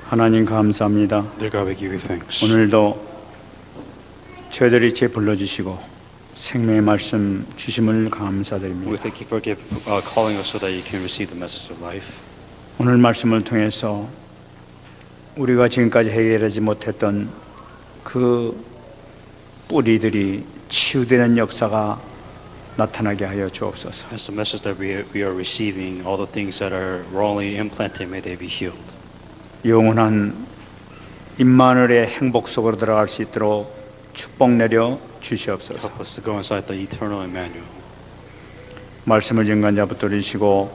하나님 감사합니다. Dear God, we give you thanks. 오늘도 저희들이 제 불러주시고 생명의 말씀 주심을 We 감사드립니다. thank you for calling us so that you can receive the message of life. 오늘 말씀을 통해서 우리가 지금까지 해결하지 못했던 그 뿌리들이 치유되는 역사가 나타나게 하여 주옵소서. As the message that we are receiving, all the things that are wrongly implanted, may they be healed. 영원한 임마누엘의 행복 속으로 들어갈 수 있도록 축복 내려 주시옵소서. Help us to go inside the eternal Emmanuel. 말씀을 증거자 붙들으시고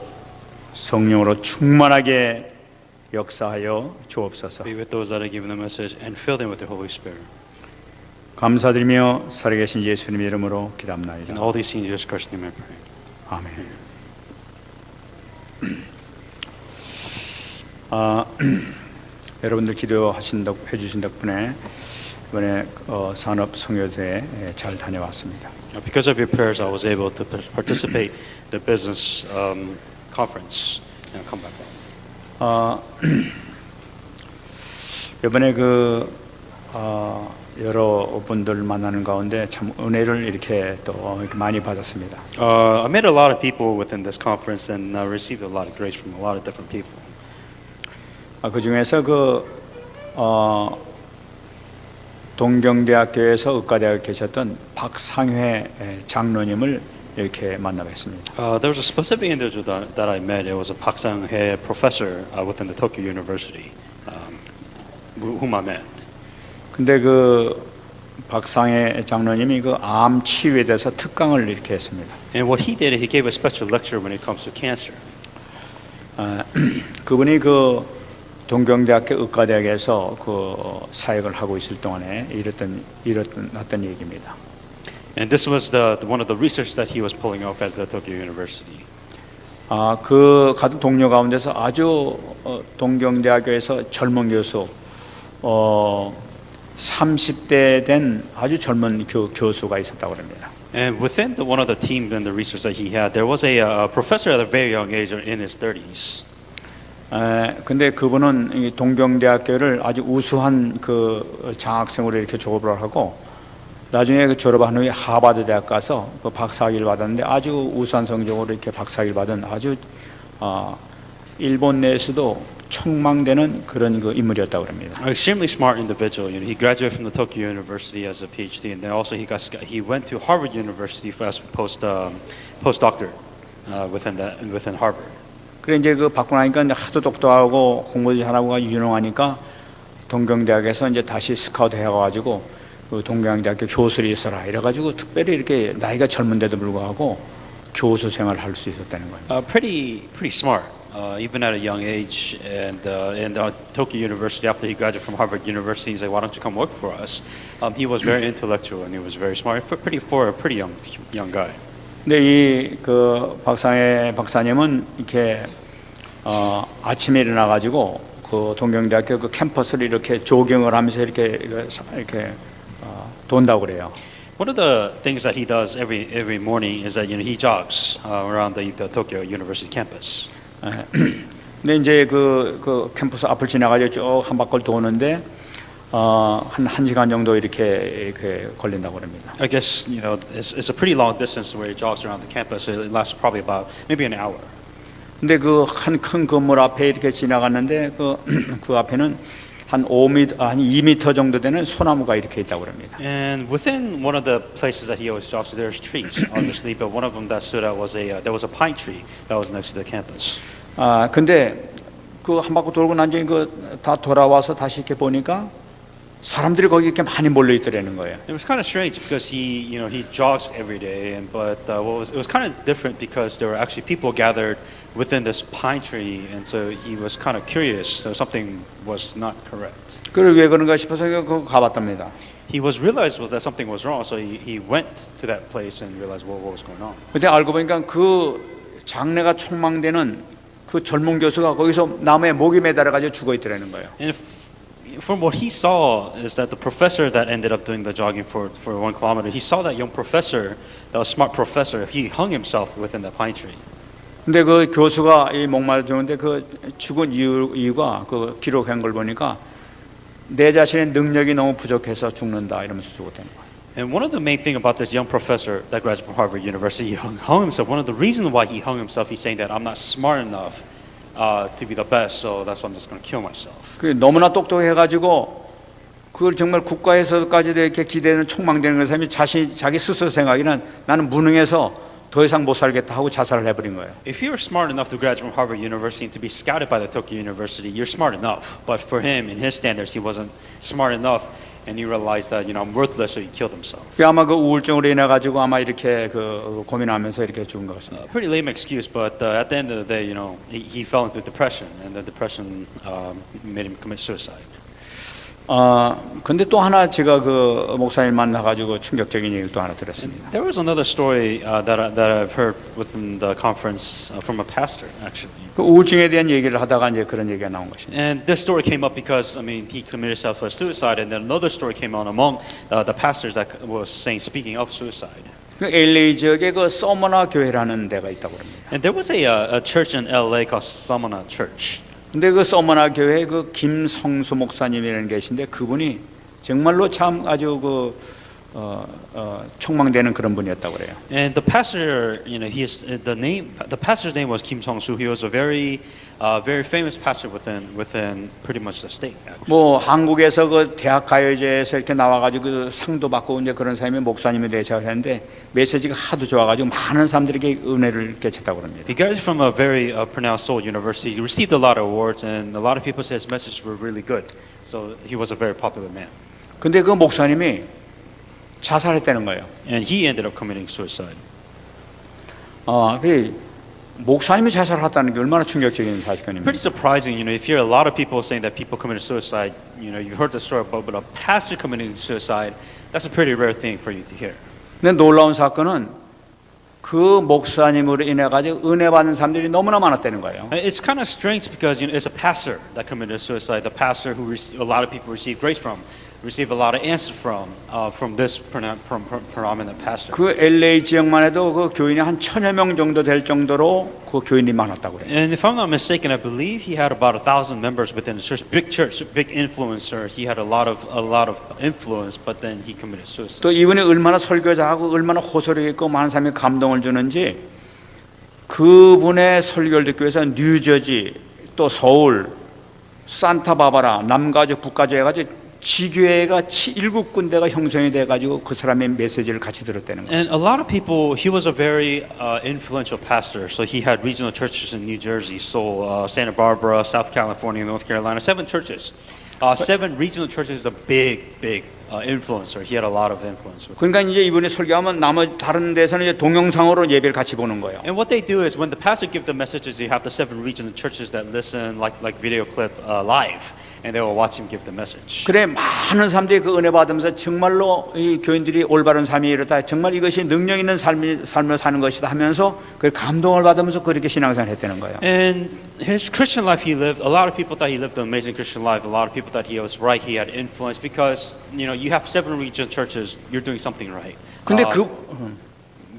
성령으로 충만하게 역사하여 주옵소서. Be with those that are given the message and fill them with the Holy Spirit. 감사드리며 살아계신 예수님 이름으로 And 기도합나이다. all these things in Jesus Christ's name I pray. 아멘. 여러분들 기도하신다고 해주신 덕분에 이번에 산업 성교대에 잘 다녀왔습니다. Because of your prayers, I was able to participate in the business conference and come back home. 이번에 여러 분들 만나는 가운데 참 은혜를 이렇게 또 이렇게 많이 받았습니다. I met a lot of people within this conference and received a lot of grace from a lot of different people. 그 중에서 동경대학교에서 의과대학에 계셨던 박상회 장로님을 이렇게 만나뵀습니다. There was a specific individual that I met. It was a Park Sang-hye professor within the Tokyo University, whom I met. 근데 박상회 장로님이 암 치유에 대해서 특강을 이렇게 했습니다. And what he did, he gave a special lecture when it comes to cancer. 그분이 동경대학교 의과대학에서 사역을 하고 있을 동안에 이랬던 얘기입니다. And this was one of the research that he was pulling off at the Tokyo University. 같은 동료 가운데서 아주 동경대학교에서 젊은 교수 30대 된 아주 젊은 교수가 있었다고 합니다. And within one of the team and the research that he had, there was a professor at a very young age, in his 30s. 근데 그분은 동경대학교를 아주 우수한 장학생으로 이렇게 졸업을 하고 나중에 졸업한 후에 하버드 대학 가서 박사학위를 받았는데 아주 우수한 성적으로 이렇게 박사학위를 받은 아주 일본 내에서도 촉망되는 그런 인물이었다고 합니다. An extremely smart individual. He graduated from the Tokyo University as a PhD, and then also he went to Harvard University as postdoctorate within Harvard. 그래 이제 받고 나니까 하도 똑똑하고 공부도 잘하고 유능하니까 동경대학에서 이제 다시 스카우트 해가지고 동경대학교 교수를 있어라 이래가지고 특별히 이렇게 나이가 젊은데도 불구하고 교수 생활을 할 수 있었다는 거예요. Pretty smart, even at a young age. And Tokyo University, after he graduated from Harvard University, he said, "Why don't you come work for us?" He was very intellectual and he was very smart for a pretty young guy. 근데 박상혜 박사님은 이렇게 아침에 일어나 가지고 동경대학교 캠퍼스를 이렇게 조깅을 하면서 이렇게 돈다고 그래요. One of the things that he does every morning is that he jogs around the Tokyo University campus. 근데 이제 그 캠퍼스 앞을 지나가지고 쭉 한 바퀴 도는데 한 1시간 정도 이렇게 걸린다고 합니다. I guess it's a pretty long distance where he jogs around the campus. It lasts probably about maybe an hour. 근데 한 큰 건물 앞에 이렇게 지나갔는데 그 앞에는 한 2m 정도 되는 소나무가 이렇게 있다고 합니다. And within one of the places that he always jogs to, there's trees, obviously, but one of them that stood out was there was a pine tree that was next to the campus. 근데 한 바퀴 돌고 난 뒤에 다 돌아와서 다시 이렇게 보니까 사람들이 거기 이렇게 많이 몰려 있더라는 거예요. It was kind of strange because he jogs every day, but it was kind of different because there were actually people gathered within this pine tree, and so he was kind of curious. So something was not correct. 그래 왜 그런가 싶어서 가봤답니다. He realized that something was wrong, so he went to that place and realized what was going on. 그때 알고 보니까 장래가 촉망되는 젊은 교수가 거기서 나무에 목이 매달아 가지고 죽어 있더라는 거예요. And from what he saw is that the professor that ended up doing the jogging for 1 kilometer, he saw that young professor, that was smart professor, he hung himself within that pine tree. 근데 그 교수가 이 목마르 죽는데 그 죽은 이유가 그 기록한 걸 보니까 내 자신의 능력이 너무 부족해서 죽는다 이러면서 죽었다는 거예요. And one of the main thing about this young professor that graduated from Harvard University, he hung himself. One of the reasons why he hung himself, he's saying that I'm not smart enough to be the best, so that's why I'm just going to kill myself. 그 너무나 똑똑해가지고 그걸 정말 국가에서까지도 이렇게 기대는 촉망되는 그 사람이 자기 스스로 생각에는 나는 무능해서 더 이상 못 살겠다 하고 자살을 해버린 거예요. If you were smart enough to graduate from Harvard University and to be scouted by the Tokyo University, you're smart enough. But for him, in his standards, he wasn't smart enough, and he realized that I'm worthless, so he killed himself. 아마 그 우울증으로 인해 가지고 아마 이렇게 그 고민하면서 이렇게 죽은 것 같습니다. Pretty lame excuse, but at the end of the day, he fell into depression, and the depression made him commit suicide. 근데 또 하나 제가 그 목사님 만나가지고 충격적인 얘기를 또 하나 들었습니다. There was another story that I've heard within the conference from a pastor, actually. 그 우울증에 대한 얘기를 하다가 이제 그런 얘기가 나온 것입니다. And this story came up because he committed self-suicide, and then another story came on among the pastors that was speaking of suicide. 그 LA 지역에 그 서머나 교회라는 데가 있다고 합니다. And there was a church in LA called Samana Church. 근데 그 서머나 교회에 그 김성수 목사님이라는 계신데 그분이 정말로 참 아주 촉망되는 그런 분이었다고 그래요. And the pastor, the pastor's name was Kim Song-soo. He was a very famous pastor within pretty much the state. Actually. 뭐 한국에서 그 대학 가요제에서 이렇게 나와가지고 그 상도 받고 이제 그런 사람이 목사님이 되셔야 하는데 메시지가 하도 좋아가지고 많은 사람들에게 은혜를 끼쳤다고 합니다. He graduated from a very pronounced Seoul University. He received a lot of awards, and a lot of people said his messages were really good. So he was a very popular man. 근데 그 목사님이 자살했다는 거예요. And he ended up committing suicide. 그 목사님이 자살했다는 게 얼마나 충격적인 사건입니까? Pretty surprising, if you hear a lot of people saying that people committed suicide, you've heard the story about, but a pastor committing suicide, that's a pretty rare thing for you to hear. 근데 놀라운 사건은 그 목사님으로 인해 가지고 은혜 받는 사람들이 너무나 많았다는 거예요. It's kind of strange because it's a pastor that committed suicide. The pastor who a lot of people received grace from, received a lot of answers from this prominent pastor. 그 LA 지역만 해도 그 교인이 한 1,000여 명 정도 될 정도로 그 교인이 많았다고 그래요. And if I'm not mistaken, I believe he had about 1,000 members within the church, big influencer. He had a lot of influence, but then he committed suicide. 또 이분이 얼마나 설교자하고 얼마나 호소력 있고 많은 사람이 감동을 주는지 그분의 설교를 듣기 위해서 뉴저지 또 서울 산타바바라 남가주 북가주 해가지고 지교회가 7군데가 형성이 돼가지고 그 사람의 메시지를 같이 들었다는 거예요. And a lot of people, he was a very influential pastor. So he had regional churches in New Jersey, Seoul, Santa Barbara, South California, North Carolina, 7 churches. 7 regional churches is a big influencer. He had a lot of influence. 그러니까 이제 이분이 설교하면 나머지 다른 데서는 이제 동영상으로 예배를 같이 보는 거예요. And what they do is when the pastor gives the messages, you have the 7 regional churches that listen like video clip live. And they will watch him give the message. 그래 많은 사람들이 그 은혜 받으면서 정말로 이 교인들이 올바른 삶이 이렇다. 정말 이것이 능력 있는 삶을 사는 것이다 하면서 그 감동을 받으면서 그렇게 신앙생활을 했다는 거예요. And his Christian life he lived, a lot of people thought he lived an amazing Christian life. A lot of people thought he was right. He had influence because you have 7 regional churches. You're doing something right. 근데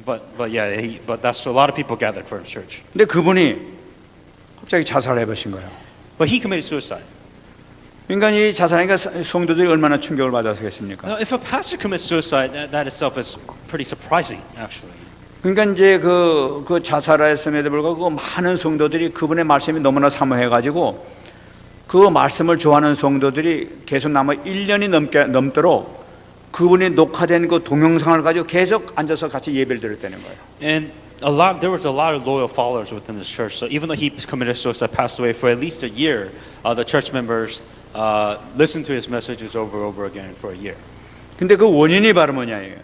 but that's a lot of people gathered for his church. 근데 그분이 갑자기 자살을 해버린 거예요. But he committed suicide. 그러니까 이 자살하니까 성도들이 얼마나 충격을 받았겠습니까? Now, if a pastor commits suicide, that itself is pretty surprising, actually. 그러니까 이제 그 자살했음에도 불구하고 많은 성도들이 그분의 말씀이 너무나 사모해가지고 그 말씀을 좋아하는 성도들이 계속 남아 1년이 넘도록 그분이 녹화된 그 동영상을 가지고 계속 앉아서 같이 예배를 드렸다는 거예요. And there was a lot of loyal followers within this church. So even though he committed suicide, passed away for at least a year, the church members listened to his messages over and over again for a year. 근데 그 원인이 바로 뭐냐예요.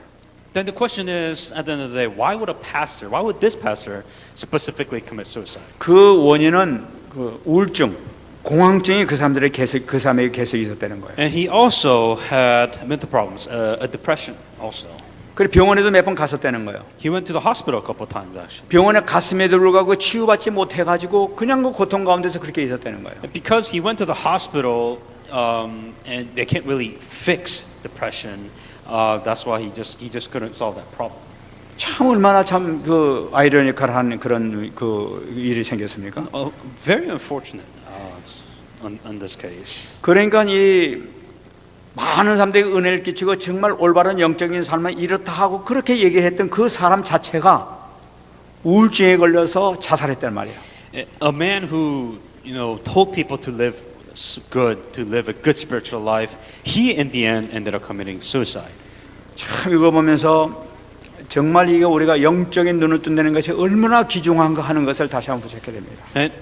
Then the question is, at the end of the day, why would this pastor specifically commit suicide? 그 원인은 그 우울증, 공황증이 그 사람에게 계속 있었다는 거예요. And he also had mental problems, a depression also. 그래 병원에도 몇 번 갔었다는 거예요. He went to the hospital a couple of times actually. 병원에 갔음에도 불구하고 치유받지 못해가지고 그냥 그 고통 가운데서 그렇게 있었다는 거예요. Because he went to the hospital and they can't really fix depression, that's why he just couldn't solve that problem. 참 얼마나 참 그 아이러니컬한 그런 그 일이 생겼습니까? Very unfortunate on this case. 그러니까 이 많은 사람들에게 은혜를 끼치고 정말 올바른 영적인 삶은 이렇다 하고 그렇게 얘기했던 그 사람 자체가 우울증에 걸려서 자살했단 말이에요. A man who, told people to live good, to live a good spiritual life, he in the end ended up committing suicide. 참 이거 보면서 정말 이게 우리가 영적인 눈을 뜬다는 것이 얼마나 귀중한가 하는 것을 다시 한번 부색하게 됩니다. And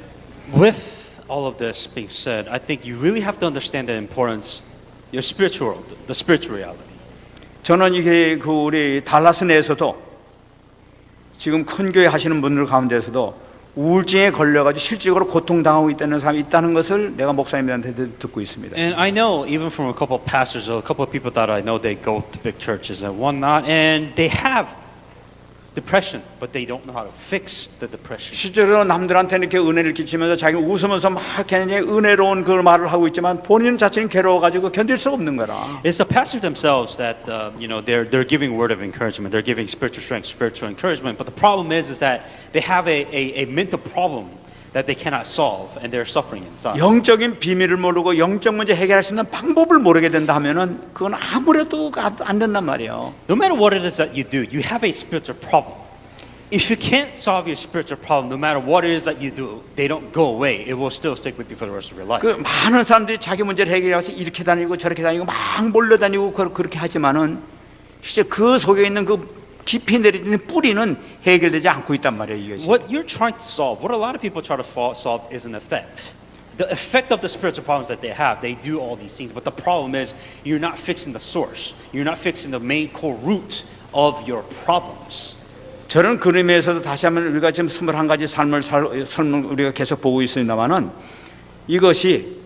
with all of this being said, I think you really have to understand the importance, your spiritual world, the spiritual reality. 저는 이게 그 우리 달라스 내에서도 지금 큰 교회 하시는 분들 가운데서도 우울증에 걸려가지고 실질적으로 고통당하고 있다는 사람이 있다는 것을 내가 목사님들한테 듣고 있습니다. And I know even from a couple of pastors, a couple of people that I know, they go to big churches and whatnot, and they have depression, but they don't know how to fix the depression. 실제로 남들한테 이렇게 은혜를 끼치면서 자기는 웃으면서 막 굉장히 은혜로운 그 말을 하고 있지만 본인 자체는 괴로워가지고 견딜 수 없는 거라. It's the pastors themselves that they're giving word of encouragement, they're giving spiritual strength, spiritual encouragement. But the problem is that they have a mental problem that they cannot solve, and they're suffering inside. 영적인 비밀을 모르고 영적 문제 해결할 수 있는 방법을 모르게 된다 하면은 그건 아무래도 안 된단 말이에요. No matter what it is that you do, you have a spiritual problem. If you can't solve your spiritual problem, no matter what it is that you do, they don't go away. It will still stick with you for the rest of your life. 그 많은 사람들이 자기 문제를 해결해서 이렇게 다니고 저렇게 다니고 막 몰려다니고 그렇게 하지만은 실제 그 속에 있는 그 깊이 내리는 뿌리는 해결되지 않고 있단 말이에요. 이것이. What you're trying to solve, what a lot of people try to solve is an effect. The effect of the spiritual problems that they have, they do all these things, but the problem is you're not fixing the source. You're not fixing the main core root of your problems. 저는 그 의미에서도 다시 한번 우리가 지금 21가지 삶을 우리가 계속 보고 있습니다만은 이것이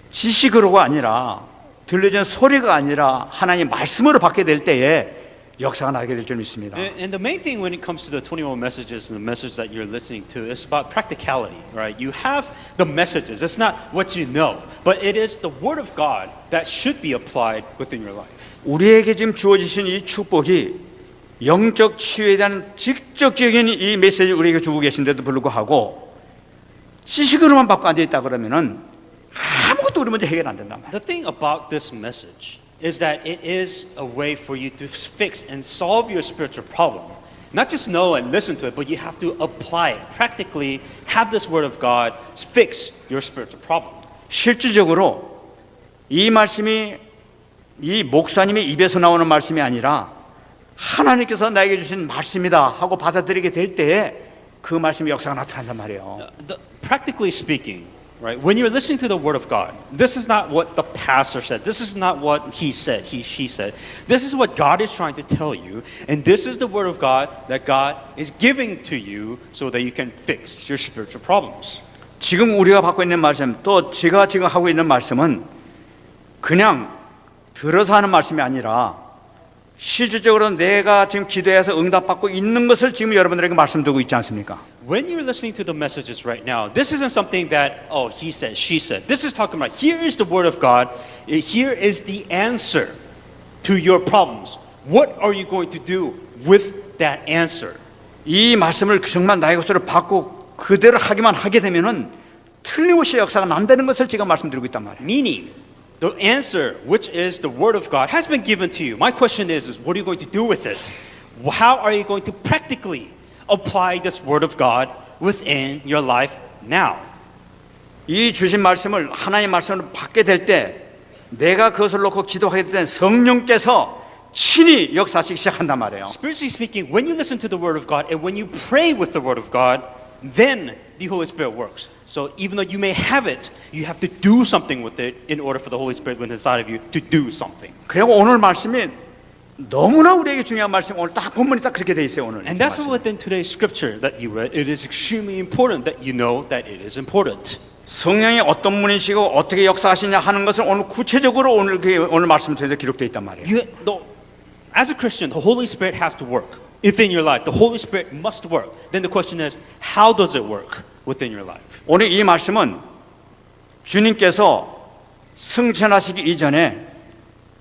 지식으로가 아니라 들려진 소리가 아니라 하나님 말씀으로 받게 될 때에 역사가 나게 될 줄 믿습니다. And the main thing when it comes to the 21 messages and the message that you're listening to is about practicality, right? You have the messages. It's not what you know, but it is the word of God that should be applied within your life. 우리에게 지금 주어지신 이 축복이 영적 치유에 대한 직접적인 이 메시지를 우리에게 주고 계신데도 불구하고 지식으로만 받고 앉아 있다 그러면은 아무것도 우리 문제 해결 안 된단 말이에요. The thing about this message is that it is a way for you to fix and solve your spiritual problem. Not just know and listen to it, but you have to apply it. Practically have this word of God fix your spiritual problem. 실질적으로 이 말씀이 이 목사님의 입에서 나오는 말씀이 아니라 하나님께서 나에게 주신 말씀이다 하고 받아들이게 될 때에 그 말씀의 역사가 나타난단 말이에요. Practically speaking, right? When you're listening to the word of God, this is not what the pastor said. This is not what he said, she said. This is what God is trying to tell you, and this is the word of God that God is giving to you so that you can fix your spiritual problems. 지금 우리가 받고 있는 말씀, 또 제가 지금 하고 있는 말씀은 그냥 들어서 하는 말씀이 아니라 실질적으로 내가 지금 기도해서 응답받고 있는 것을 지금 여러분들에게 말씀드리고 있지 않습니까? When you're listening to the messages right now, this isn't something that, oh, he said, she said. This is talking about, here is the word of God. Here is the answer to your problems. What are you going to do with that answer? 이 말씀을 정말 나의 것으로 받고 그대로 하기만 하게 되면은 틀림없이 역사가 난다는 것을 지금 말씀드리고 있단 말이에요. Meaning, the answer, which is the word of God, has been given to you. My question is what are you going to do with it? How are you going to practically apply this word of God within your life now? 이 주신 말씀을 하나님의 말씀을 받게 될 때 내가 그것을 놓고 기도하게 될 때 성령께서 친히 역사하시기 시작한단 말이에요. Spiritually speaking, when you listen to the word of God and when you pray with the word of God, then the Holy Spirit works. So even though you may have it, you have to do something with it in order for the Holy Spirit within inside of you to do something. 그리고 오늘 말씀이 너무나 우리에게 중요한 말씀. 오늘 딱 본문이 딱 그렇게 돼 있어요. 오늘. And that's why within today's scripture that you read, it is extremely important that you know that it is important. 성령이 어떤 분이시고 어떻게 역사하시냐 하는 것을 오늘 구체적으로 오늘 말씀 통해서 기록되어 있단 말이에요. As a Christian, the Holy Spirit has to work within your life. The Holy Spirit must work. Then the question is, how does it work within your life? 오늘 이 말씀은 주님께서 승천하시기 이전에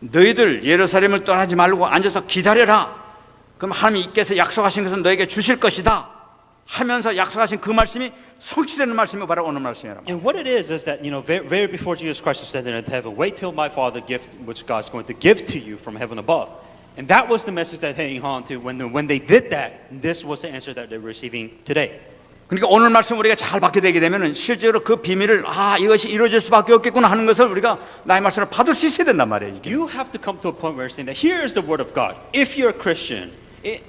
너희들 예루살렘을 떠나지 말고 앉아서 기다려라. 그럼 하나님께서 약속하신 것은 너에게 주실 것이다 하면서 약속하신 그 말씀이 성취되는 말씀이 바로 오늘 말씀이란 말이에요. And what it is that, very before Jesus Christ ascended into heaven, wait till my Father gift which God's going to give to you from heaven above. And that was the message that hang on to when they did that. This was the answer that they're receiving today. 그러니까 오늘 말씀 우리가 잘 받게 되게 되면은 실제로 그 비밀을 이것이 이루어질 수밖에 없겠구나 하는 것을 우리가 나의 말씀을 받을 수 있어야 된단 말이에요. 이게. You have to come to a point where you're saying that here is the word of God. If you're a Christian,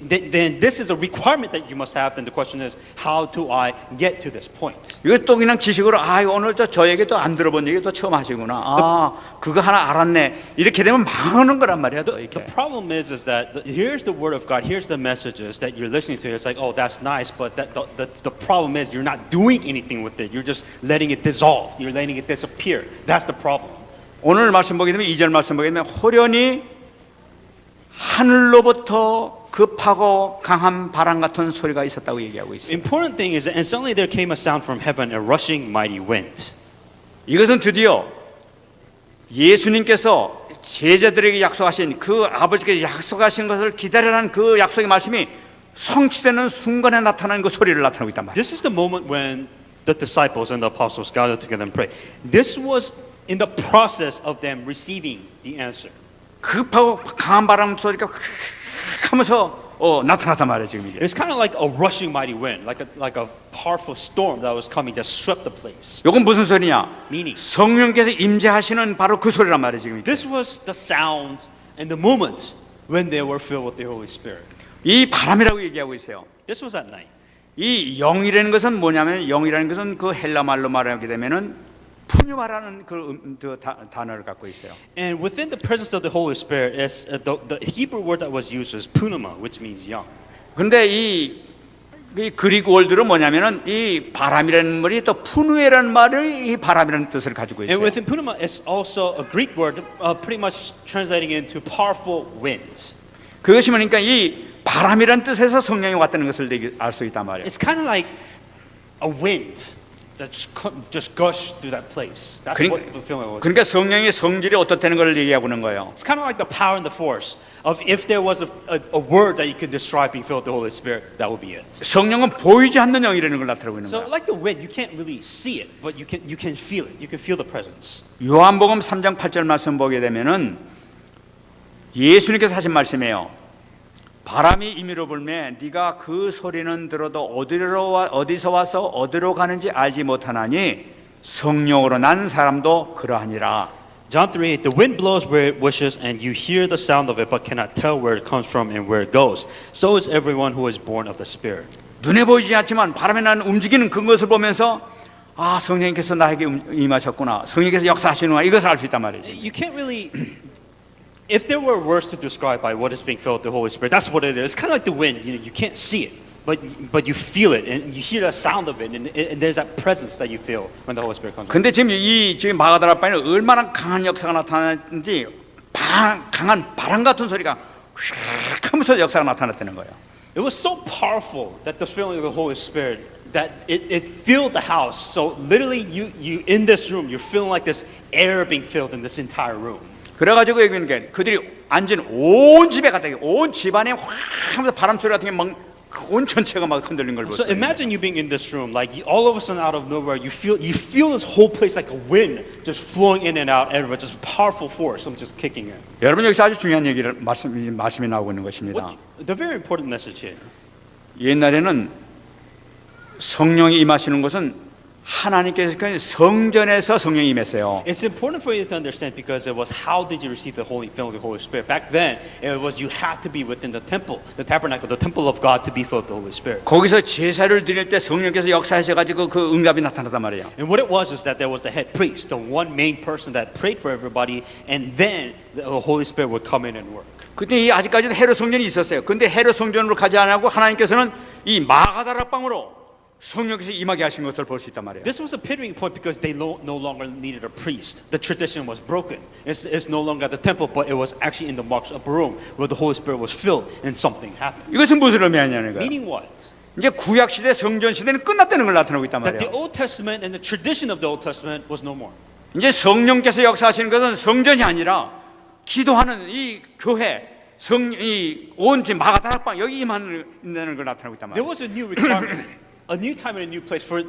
then this is a requirement that you must have. Then the question is, how do I get to this point? 이것 또 그냥 지식으로 오늘 저에게 또 안 들어본 얘기 또 처음 하시구나. 그거 하나 알았네. 이렇게 되면 망하는 거란 말이야. 또 The 이렇게. problem is that here's the word of God, here's the messages that you're listening to. It's like, oh, that's nice, but the problem is you're not doing anything with it. You're just letting it dissolve. You're letting it disappear. That's the problem. 오늘 말씀 보게 되면 2절 말씀 보게 되면 호련히 하늘로부터 급하고 강한 바람 같은 소리가 있었다고 얘기하고 있어요. Important thing is that and suddenly there came a sound from heaven, a rushing mighty wind. 이것은 드디어 예수님께서 제자들에게 약속하신 그 아버지께서 약속하신 것을 기다리라는 그 약속의 말씀이 성취되는 순간에 나타나는 그 소리를 나타내고 있단 말이에요. This is the moment when the disciples and the apostles gathered together and prayed. This was in the process of them receiving the answer. 급하고 강한 바람 소리가 휙 하면서 나타났단 말이에요. 지금 이게. It's kind of like a rushing mighty wind, like a powerful storm that was coming that swept the place. 이건 무슨 소리냐? Meaning, 성령께서 임재하시는 바로 그 소리란 말이에요. 지금 이게. this was the sound and the moment when they were filled with the Holy Spirit. 이 바람이라고 얘기하고 있어요. This was at night. 이 영이라는 것은 뭐냐면 영이라는 것은 그 헬라 말로 말하게 되면은 푸뉴마라는 그 단어를 갖고 있어요. And within the presence of the Holy Spirit, the Hebrew word that was used was pneuma, which means young. 그런데 이 그리스 월드로 뭐냐면은 이 바람이라는 말이 또 푸누에라는 말을 이 바람이라는 뜻을 가지고 And 있어요. within pneuma, it's also a Greek word, pretty much translating into powerful winds. 그것이 뭐니까 이 바람이라는 뜻에서 성령이 왔다는 것을 알 수 있단 말이에요. It's kind of like a wind that just gushed through that place. That's what the feeling was. 그러니까 성령의 성질이 어떻다는 걸 얘기하고 있는 거예요. It's kind of like the power and the force of if there was a word that you could describe being filled with the Holy Spirit, that would be it. 성령은 보이지 않는 영이라는 걸 나타내고 있는 So 거예요. like the wind, you can't really see it, but you can feel it. You can feel the presence. 요한복음 3장 8절 말씀 보게 되면은 예수님께서 하신 말씀이에요. 바람이 임의로 불매 네가 그 소리는 들어도 어디서 와서 어디로 가는지 알지 못하나니 성령으로 난 사람도 그러하니라. John 3:8, the wind blows where it wishes, and you hear the sound of it, but cannot tell where it comes from and where it goes. So is everyone who is born of the Spirit. 눈에 보이지 않지만 바람에 나는 움직이는 그것을 보면서 성령님께서 나에게 임하셨구나. 성령께서 역사하시는구나. 이것을 알 수 있단 말이지. You can't really. If there were words to describe by what is being filled with the Holy Spirit, that's what it is. It's kind of like the wind. You can't see it, but you feel it, and you hear the sound of it, and there's that presence that you feel when the Holy Spirit comes. 근데 지금 마가다락방에는 얼마나 강한 역사가 나타났는지 강한 바람 같은 소리가 휙 하면서 역사가 나타났다는 거예요. It was so powerful that the feeling of the Holy Spirit that it filled the house. So literally, you in this room, you're feeling like this air being filled in this entire room. 그래가지고 여기는 게 그들이 앉은 온 집에 갔다 온 집안에 확 하면서 바람 소리 같은 게 막 온 전체가 막 흔들린 걸 So 보세요. imagine you being in this room, like all of a sudden out of nowhere, you feel this whole place like a wind just flowing in and out, everywhere, just powerful force, just kicking in. 여러분 여기서 아주 중요한 얘기를 말씀이 나오고 있는 것입니다. The very important message here. 옛날에는 성령이 임하시는 것은 하나님께서 성전에서 성령이 임했어요. It's important for you to understand because it was how did you receive the Holy Spirit? Back then, it was you had to be within the temple, the tabernacle, the temple of God to be filled with the Holy Spirit. 거기서 제사를 드릴 때 성령께서 역사하셔가지고 그 응답이 나타났단 말이에요. And what it was is that there was the head priest, the one main person that prayed for everybody, and then the Holy Spirit would come in and work. 근데 아직까지도 헤롯 성전이 있었어요. 근데 헤롯 성전으로 가지 않고 하나님께서는 이 마가다락방으로 성령께서 임하게 하신 것을 볼 수 있단 말이에요. This was a pivoting point because they no longer needed a priest. The tradition was broken. It's no longer at the temple, but it was actually in the marks upper room where the Holy Spirit was filled and something happened. 이것은 무슨 의미하냐는 거예요. Meaning what? 이제 구약 시대 성전 시대는 끝났다는 걸 나타내고 있단 That the 말이에요. Old Testament and the tradition of the Old Testament was no more. 이제 성령께서 역사하시는 것은 성전이 아니라 기도하는 이 교회, 성이 온지 마가다락방 여기 임하는 걸 나타내고 있단 There 말이에요. was a new requirement, a new time and a new place for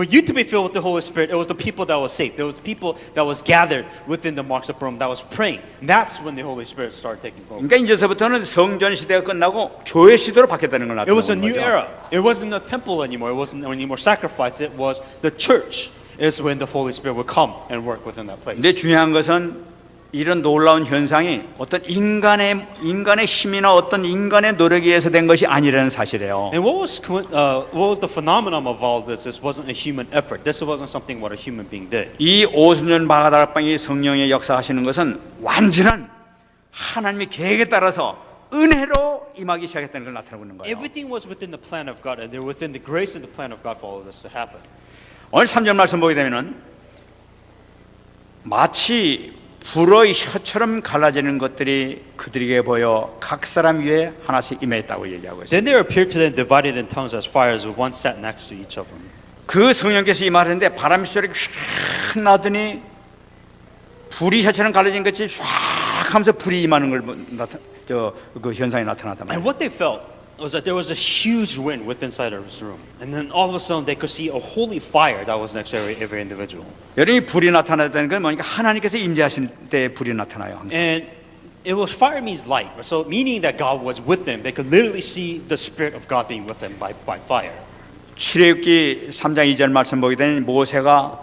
you to be filled with the Holy Spirit. It was the people that was saved. There was the people that was gathered within the marks of Rome that was praying. And that's when the Holy Spirit started taking over. 그러니까 이제서부터는 성전 시대가 끝나고 교회 시대로 바뀌었다는 걸 It was a 나타내는 new 거죠. era. It wasn't a temple anymore. It wasn't any more sacrifice. It was the church. Is when the Holy Spirit would come and work within that place. 근데 중요한 것은 이런 놀라운 현상이 어떤 인간의 힘이나 어떤 인간의 노력에 의해서 된 것이 아니라는 사실이에요. And what was the phenomenon of all this? This wasn't a human effort. This wasn't something what a human being did. 이 오순절 마가다락방이 성령의 역사하시는 것은 완전한 하나님의 계획에 따라서 은혜로 임하기 시작했다는 걸 나타내고 있는 거예요. Everything was within the plan of God, and they were within the grace and the plan of God for all of this to happen. 오늘 3절 말씀 보게 되면은 마치 불의 혀처럼 갈라지는 것들이 그들에게 보여 각 사람 위에 하나씩 임했다고 얘기하고 있어요. Then there appeared to them divided in tongues as fires, with one sat next to each of them. 그 성령께서 임하는데 바람 소리가 휙 나더니 불이 혀처럼 갈라진 것이 쫙 하면서 불이 임하는 걸 그 현상이 나타났단 And 말이에요. what they felt was that there was a huge wind within inside of this room, and then all of a sudden they could see a holy fire that was next to every individual. 여러분이 불이 나타났다는 건 뭐니까 하나님께서 임재하실 때 불이 나타나요. 항상. And it was fire means light, so meaning that God was with them. They could literally see the Spirit of God being with them by fire. 출애굽기 3장 2절 말씀 보게 되면 모세가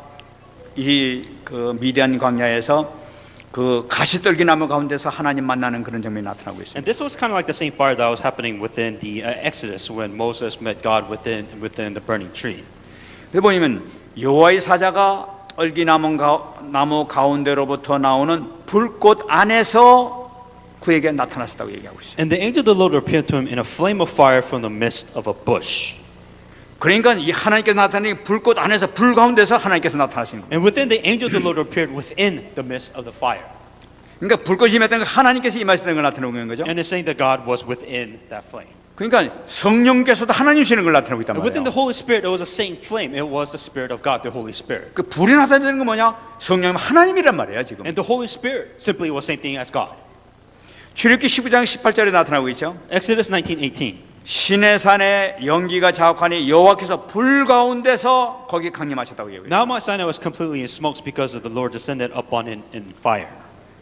이 그 미디안 광야에서 그 가시떨기 나무 가운데서 하나님 만나는 그런 장면이 나타나고 있습니다. And this was kind of like the same fire that was happening within the Exodus when Moses met God within the burning tree. 그래 보면 여호와의 사자가 떨기 나무 가운데로부터 나오는 불꽃 안에서 그에게 나타났다고 얘기하고 있어요. And the angel of the Lord appeared to him in a flame of fire from the midst of a bush. 그러니까 이 하나님께서 나타나는 불꽃 안에서 불 가운데서 하나님께서 나타나시는 거예요. And within the angel of the Lord appeared within the midst of the fire. 그러니까 불꽃이 임했다는 건 하나님께서 임하셨다는 걸 나타내고 있는 거죠. And it's saying that God was within that flame. 그러니까 성령께서도 하나님이시는 걸 나타내고 있단 And within 말이에요. the Holy Spirit, it was the same flame. It was the Spirit of God, the Holy Spirit. 그 불이 나타내는 건 뭐냐? 성령은 하나님이란 말이에요 지금. And the Holy Spirit simply was same thing as God. 출애굽기 19장 18절에 나타나고 있죠. Exodus 19:18. 시내산에 연기가 자욱하니 여호와께서 불 가운데서 거기 강림하셨다고 얘기해요. Now Mount Sinai was completely in smokes because of the Lord descended upon it in fire.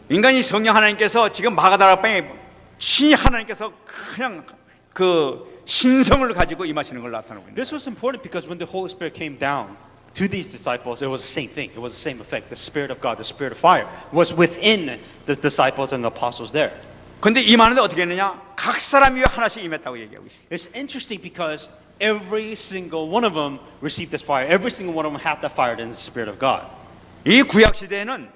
인간이 성령 하나님께서 지금 마가다락방에 신이 하나님께서 그냥 그 신성을 가지고 임하시는 걸 나타내고 있는 거예요. This was important because when the Holy Spirit came down to these disciples, it was the same thing. It was the same effect. The Spirit of God, the Spirit of fire, was within the disciples and the apostles there. 근데 임하는데 어떻게 했느냐? 각 사람 위에 하나씩 임했다고 얘기하고 있어요. It's interesting because every single one of them received this fire. Every single one of them had that fire in the Spirit of God. 이 구약 시대에는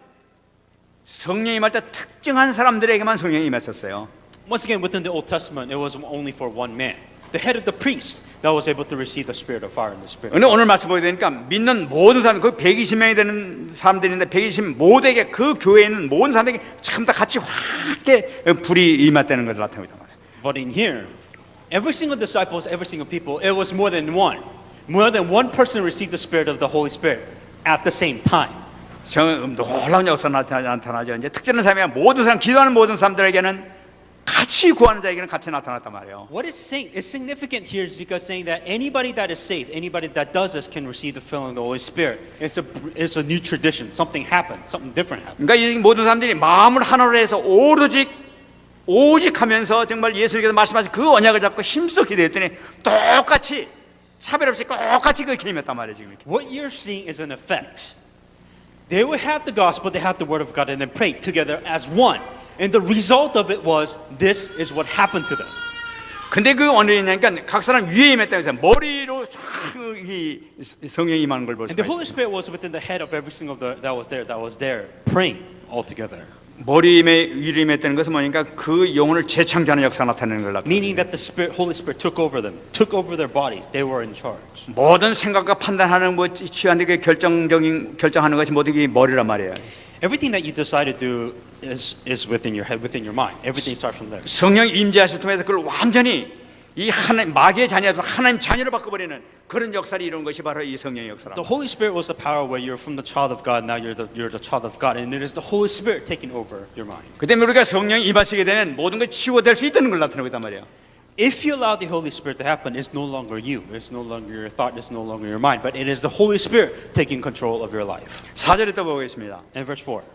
성령이 임할 때 특정한 사람들에게만 성령이 임했었어요. Once again, within the Old Testament, it was only for one man, the head of the priest, that was able to receive the Spirit of fire and the Spirit. 근데 오늘 말씀 보게 되니까 믿는 모든 사람, 그 120명이 되는 사람들인데 120 모두에게 그 교회에 있는 모든 사람에게 참 다 같이 확게 불이 임했다는 것을 나타냅니다. But in here, every single disciples, every single people, it was more than one. More than one person received the Spirit of the Holy Spirit at the same time. 놀라운 역사 나타나죠. 이제 특별한 삶이 모든 사람, 기도하는 모든 사람들에게는 같이 구하는 자에게는 같이 나타났단 말이에요. What it's saying is significant here is because saying that anybody that is saved, anybody that does this can receive the filling of the Holy Spirit. It's a new tradition. Something happened. Something different happened. 그러니까 이 모든 사람들이 마음을 하나로 해서 오직 하면서 정말 예수님께서 말씀하신 그 언약을 잡고 힘써 기도했더니 똑같이 차별 없이 똑같이 그 기임했단 말이에요 지금. What you're seeing is an effect. They would have the gospel, they had the word of God, and then prayed together as one. And the result of it was this is what happened to them. 근데 그 언약이니까 각 사람 위에 임했다고 해서 머리로 쫙 이 성령이 임하는 걸 볼 And 수가 the Holy 있어요. Spirit was within the head of every single that was there, praying all together. 머리 위로 임했다는 것은 뭐니까 그 영혼을 재창조하는 역사가 나타내는 걸 나타내요. Meaning that the Holy Spirit took over them, took over their bodies. They were in charge. 모든 생각과 판단하는 뭐 취하는 게 결정하는 것이 모든 게 머리란 말이에요. Everything that you decide to do is within your head, within your mind. Everything starts from there. 성령 임재하실 통해서 그걸 완전히 이 하나님 마귀의 자녀에서 하나님 자녀로 바꿔버리는 그런 역사를 이룬 것이 바로 이 성령의 역사랍니다. The Holy Spirit was the power where you're from the child of God, now you're the child of God, and it is the Holy Spirit taking over your mind. 그때 우리가 성령이 임하시게 되면 모든 것이 치유될 수 있다는 걸 나타내고 있단 말이에요. If you allow the Holy Spirit to happen, it's no longer you, it's no longer your thought, it's no longer your mind, but it is the Holy Spirit taking control of your life. 4절에 또 보겠습니다. And verse 4.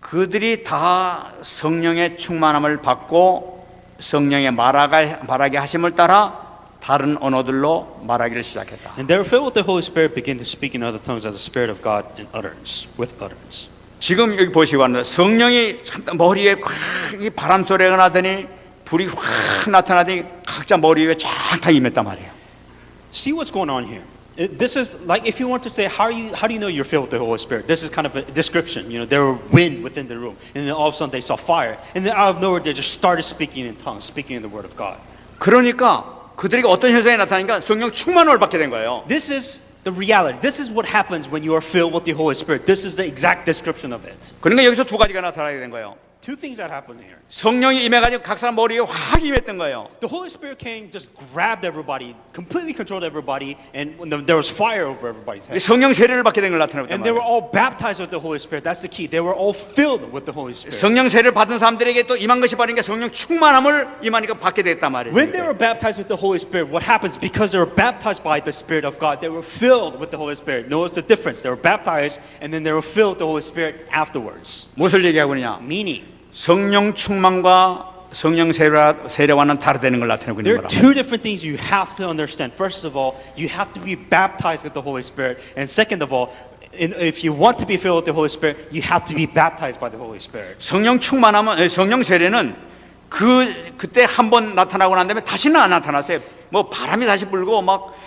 그들이 다 성령의 충만함을 받고 성령의 말하게 하심을 따라 다른 언어들로 말하기를 시작했다. And they were filled with the Holy Spirit, began to speak in other tongues as the Spirit of God in utterance, with utterance. 지금 여기 보시고 하는데 성령이 머리에 확 바람 소리가 나더니 불이 확 나타나더니 각자 머리 위에 쫙 다 임했단 말이에요. See what's going on here. This is like if you want to say how do you know you're filled with the Holy Spirit? This is kind of a description. You know, there were wind within the room, and then all of a sudden they saw fire, and then out of nowhere they just started speaking in tongues, speaking in the word of God. 그러니까 그들에게 어떤 현상이 나타나니까 성령 충만함을 받게 된 거예요. This is the reality. This is what happens when you are filled with the Holy Spirit. This is the exact description of it. 그러니까 여기서 두 가지가 나타나게 된 거예요. Two things that happen here. 성령이 임해가지고 각 사람 머리에 확 임했던 거예요. The Holy Spirit came, just grabbed everybody, completely controlled everybody, and there was fire over everybody's head. 성령 세례를 받게 된 걸 나타내고 있단 And they were 말이에요. all baptized with the Holy Spirit. That's the key. They were all filled with the Holy Spirit. 성령 세례를 받은 사람들에게 또 임한 것이 바르니까 성령 충만함을 임하니까 받게 됐단 말이에요. When they were baptized with the Holy Spirit, what happens? Because they were baptized by the Spirit of God, they were filled with the Holy Spirit. Notice the difference. They were baptized, and then they were filled with the Holy Spirit afterwards. 무엇을 얘기하고 있냐? Meaning, 성령 충만과 성령 세례와는 다르다는 걸 나타내고 there 있는 are 거라. two different things you have to understand. First of all, you have to be baptized with the Holy Spirit. And second of all, if you want to be filled with the Holy Spirit, you have to be baptized by the Holy Spirit. 성령 충만하면 성령 세례는 그때 한 번 나타나고 난 다음에 다시는 안 나타났어요. 뭐 바람이 다시 불고 막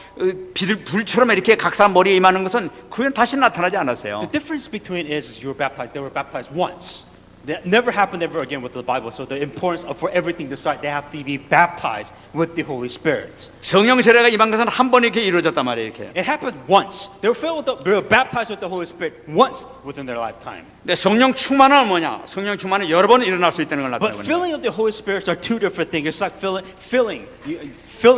불처럼 이렇게 각 사람 머리에 임하는 것은 그건 다시 나타나지 않았어요. The difference between is you were baptized. They were baptized once. That never happened ever again with the Bible. So the importance of for everything to start, they have to be baptized with the Holy Spirit. 성령 세례가 임한 것은 한 번 이렇게 이루어졌단 말이에요. 이렇게. It happened once. They were baptized with the Holy Spirit once within their lifetime. 근데 성령 충만은 뭐냐? 성령 충만은 여러 번 일어날 수 있다는 걸 But 나타내고 있는 거예요. filling of the Holy Spirit are two different things. It's like filling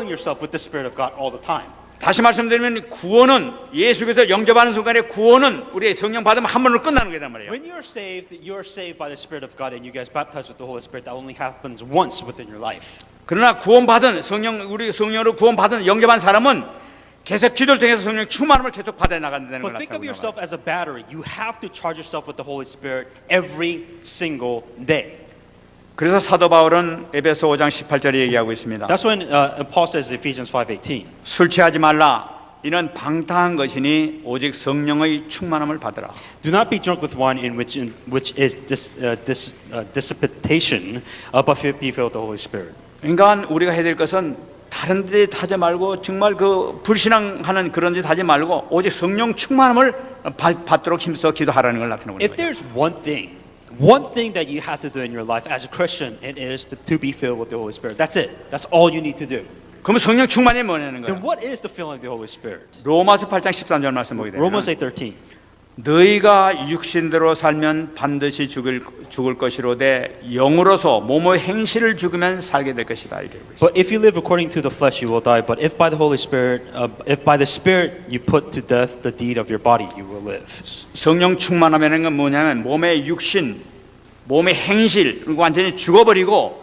yourself with the Spirit of God all the time. 다시 말씀드리면 구원은 예수께서 영접하는 순간에 구원은 우리의 성령 받으면 한 번으로 끝나는 거란 말이에요. When you're saved by the Spirit of God, and you guys baptized with the Holy Spirit. That only happens once within your life. 그러나 구원받은 우리 성령으로 구원받은 영접한 사람은 계속 기도를 통해서 성령 충만함을 계속 받아 나간다는 걸 But think of 나타내고 있는 yourself 거예요. as a battery. You have to charge yourself with the Holy Spirit every single day. 그래서 사도 바울은 에베소 5장 18절에 얘기하고 있습니다. That's when Paul says in Ephesians 5:18. 술 취하지 말라. 이는 방탕한 것이니 오직 성령의 충만함을 받으라. Do not be drunk with wine in which is dissipation, but be filled with the Holy Spirit. 그러니까 우리가 해야 될 것은 다른 데 하지 말고 정말 그 불신앙하는 그런 데 하지 말고 오직 성령 충만함을 받도록 힘써 기도하라는 걸 나타내고 있는 If 거죠. there's one thing that you have to do in your life as a Christian, it is to be filled with the Holy Spirit. That's it. That's all you need to do. 그러면 성령 충만이 뭐냐는 Then 거예요. what is the filling of the Holy Spirit? 로마서 8장 13절 말씀 보게 되면 Romans 8:13. 너희가 육신대로 살면 반드시 죽을 것이로되 영으로서 몸의 행실을 죽으면 살게 될 것이다. 이렇게 되고 있어요. But if you live according to the flesh, you will die. But if by the Holy Spirit, if by the Spirit you put to death the deed of your body, you will live. 성령 충만하면은 건 뭐냐면 몸의 육신, 몸의 행실 완전히 죽어버리고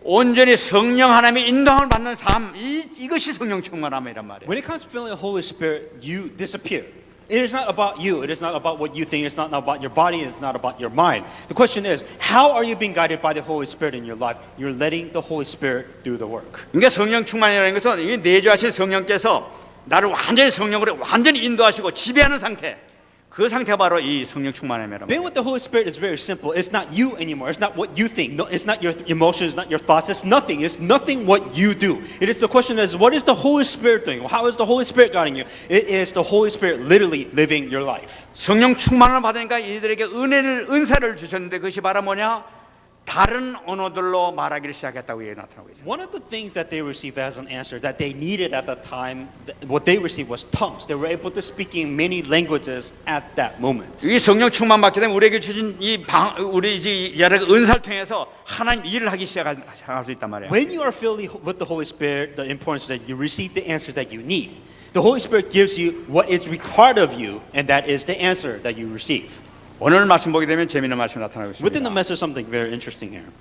온전히 성령 하나님의 인도함을 받는 삶 이것이 성령 충만함이란 말이에요. When it comes to filling the Holy Spirit, you disappear. It is not about you. It is not about what you think. It's not about your body. It's not about your mind. The question is, how are you being guided by the Holy Spirit in your life? You're letting the Holy Spirit do the work. 그러니까 성령 충만이라는 것은 이게 내주하신 성령께서 나를 완전히 성령으로 완전히 인도하시고 지배하는 상태. 그 상태가 바로 이 성령 충만함이란 Being 말이에요. with the Holy Spirit is very simple. It's not you anymore. It's not what you think. No, it's not your emotions. It's not your thoughts. It's nothing. It's nothing what you do. It is the question is, what is the Holy Spirit doing? How is the Holy Spirit guiding you? It is the Holy Spirit literally living your life. 성령 충만을 받으니까 이들에게 은사를 주셨는데 그것이 바로 뭐냐? 다른 언어들로 말하기를 시작했다고 얘기 나타나고 있어요. One of the things that they received as an answer that they needed at that time, what they received was tongues. They were able to speak in many languages at that moment. 이 성령 충만 받게 되면 우리에게 주신 우리 이제 여러 은사를 통해서 하나님 일을 하기 시작할 수 있단 말이에요. When you are filled with the Holy Spirit, the importance that you receive the answer that you need. The Holy Spirit gives you what is required of you, and that is the answer that you receive. 오늘 말씀 보게 되면 재미있는 말씀이 나타나고 Within the 있습니다. message, something very interesting here.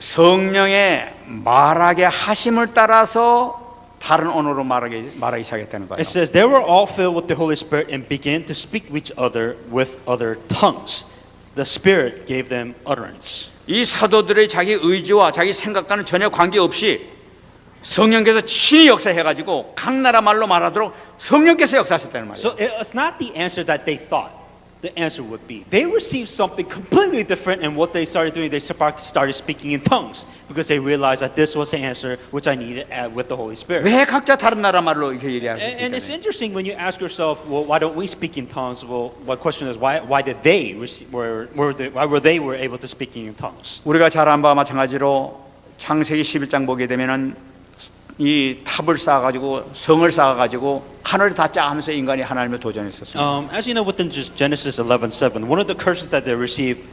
성령의 말하게 하심을 따라서 다른 언어로 말하기 시작했다는 거예요. It says they were all filled with the Holy Spirit and began to speak with each other with other tongues. The Spirit gave them utterance. 이 사도들의 자기 의지와 자기 생각과는 전혀 관계없이 성령께서 친히 역사해가지고 각 나라 말로 말하도록 성령께서 역사하셨다는 말이에요. So it's not the answer that they thought the answer would be. They received something completely different, and what they started doing, they started speaking in tongues because they realized that this was the answer which I needed with the Holy Spirit. 왜 각자 다른 나라 말로 이렇게 얘기하는 And it's 거예요? interesting when you ask yourself, well, why don't we speak in tongues? Well, my question is, why did they why were they able to speak in tongues? 우리가 잘 아는 바와 마찬가지로 창세기 11장 보게 되면은 이 탑을 쌓아가지고 성을 쌓아가지고 하늘을 닫자 하면서 인간이 하나님을 도전했었어요. As you know, within Genesis 11:7, one of the curses that they received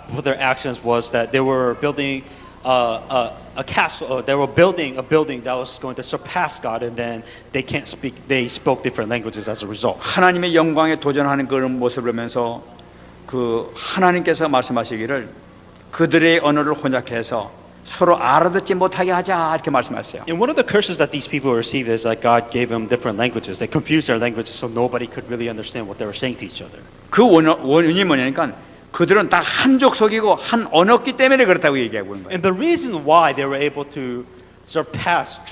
for their actions was that they were building a castle. They were building a building that was going to surpass God, and then they can't speak. They spoke different languages as a result. 하나님의 영광에 도전하는 그런 모습을 보면서 그 하나님께서 말씀하시기를 그들의 언어를 혼잡해서 서로 알아듣지 못하게 하자 이렇게 말씀하셨어요. And one of the curses that these people received is that God gave them different languages. They confused their languages so nobody could really understand what they were saying to each other. 그 원인이 뭐냐니까 그들은 다 한 족속이고 한 언어기 때문에 그렇다고 얘기하고 있는 거예요. And the reason why they were able to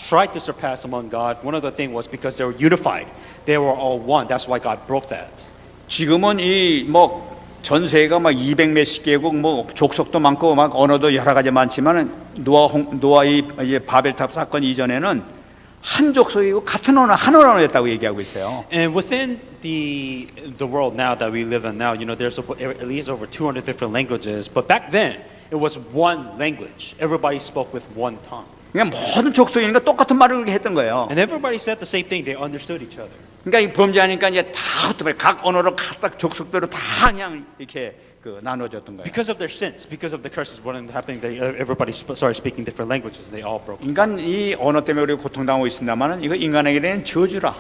try to surpass among God, one of the things was because they were unified. They were all one. That's why God broke that. 지금은 이 뭐 전 세계가 막 200 몇십 개국 뭐 족속도 많고 막 언어도 여러 가지 많지만은 노아의 바벨탑 사건 이전에는 한 족속이고 같은 언어 한 언어였다고 얘기하고 있어요. And within the world now that we live in now, you know, there's at least over 200 different languages. But back then, it was one language. Everybody spoke with one tongue. 그냥 모든 족속이니까 똑같은 말을 그렇게 했던 거예요. And everybody said the same thing. They understood each other. 그러니까 이 범죄하니까 이제 다 어떻게 각 언어로 각 족속별로 다 그냥 이렇게 그 나눠졌던 거예요. Because of their sins, because of the curses, what ended up happening, everybody started speaking different languages, and they all broke. 인간 이 언어 때문에 우리가 고통당하고 있습니다만은 이거 인간에게 대한 저주라.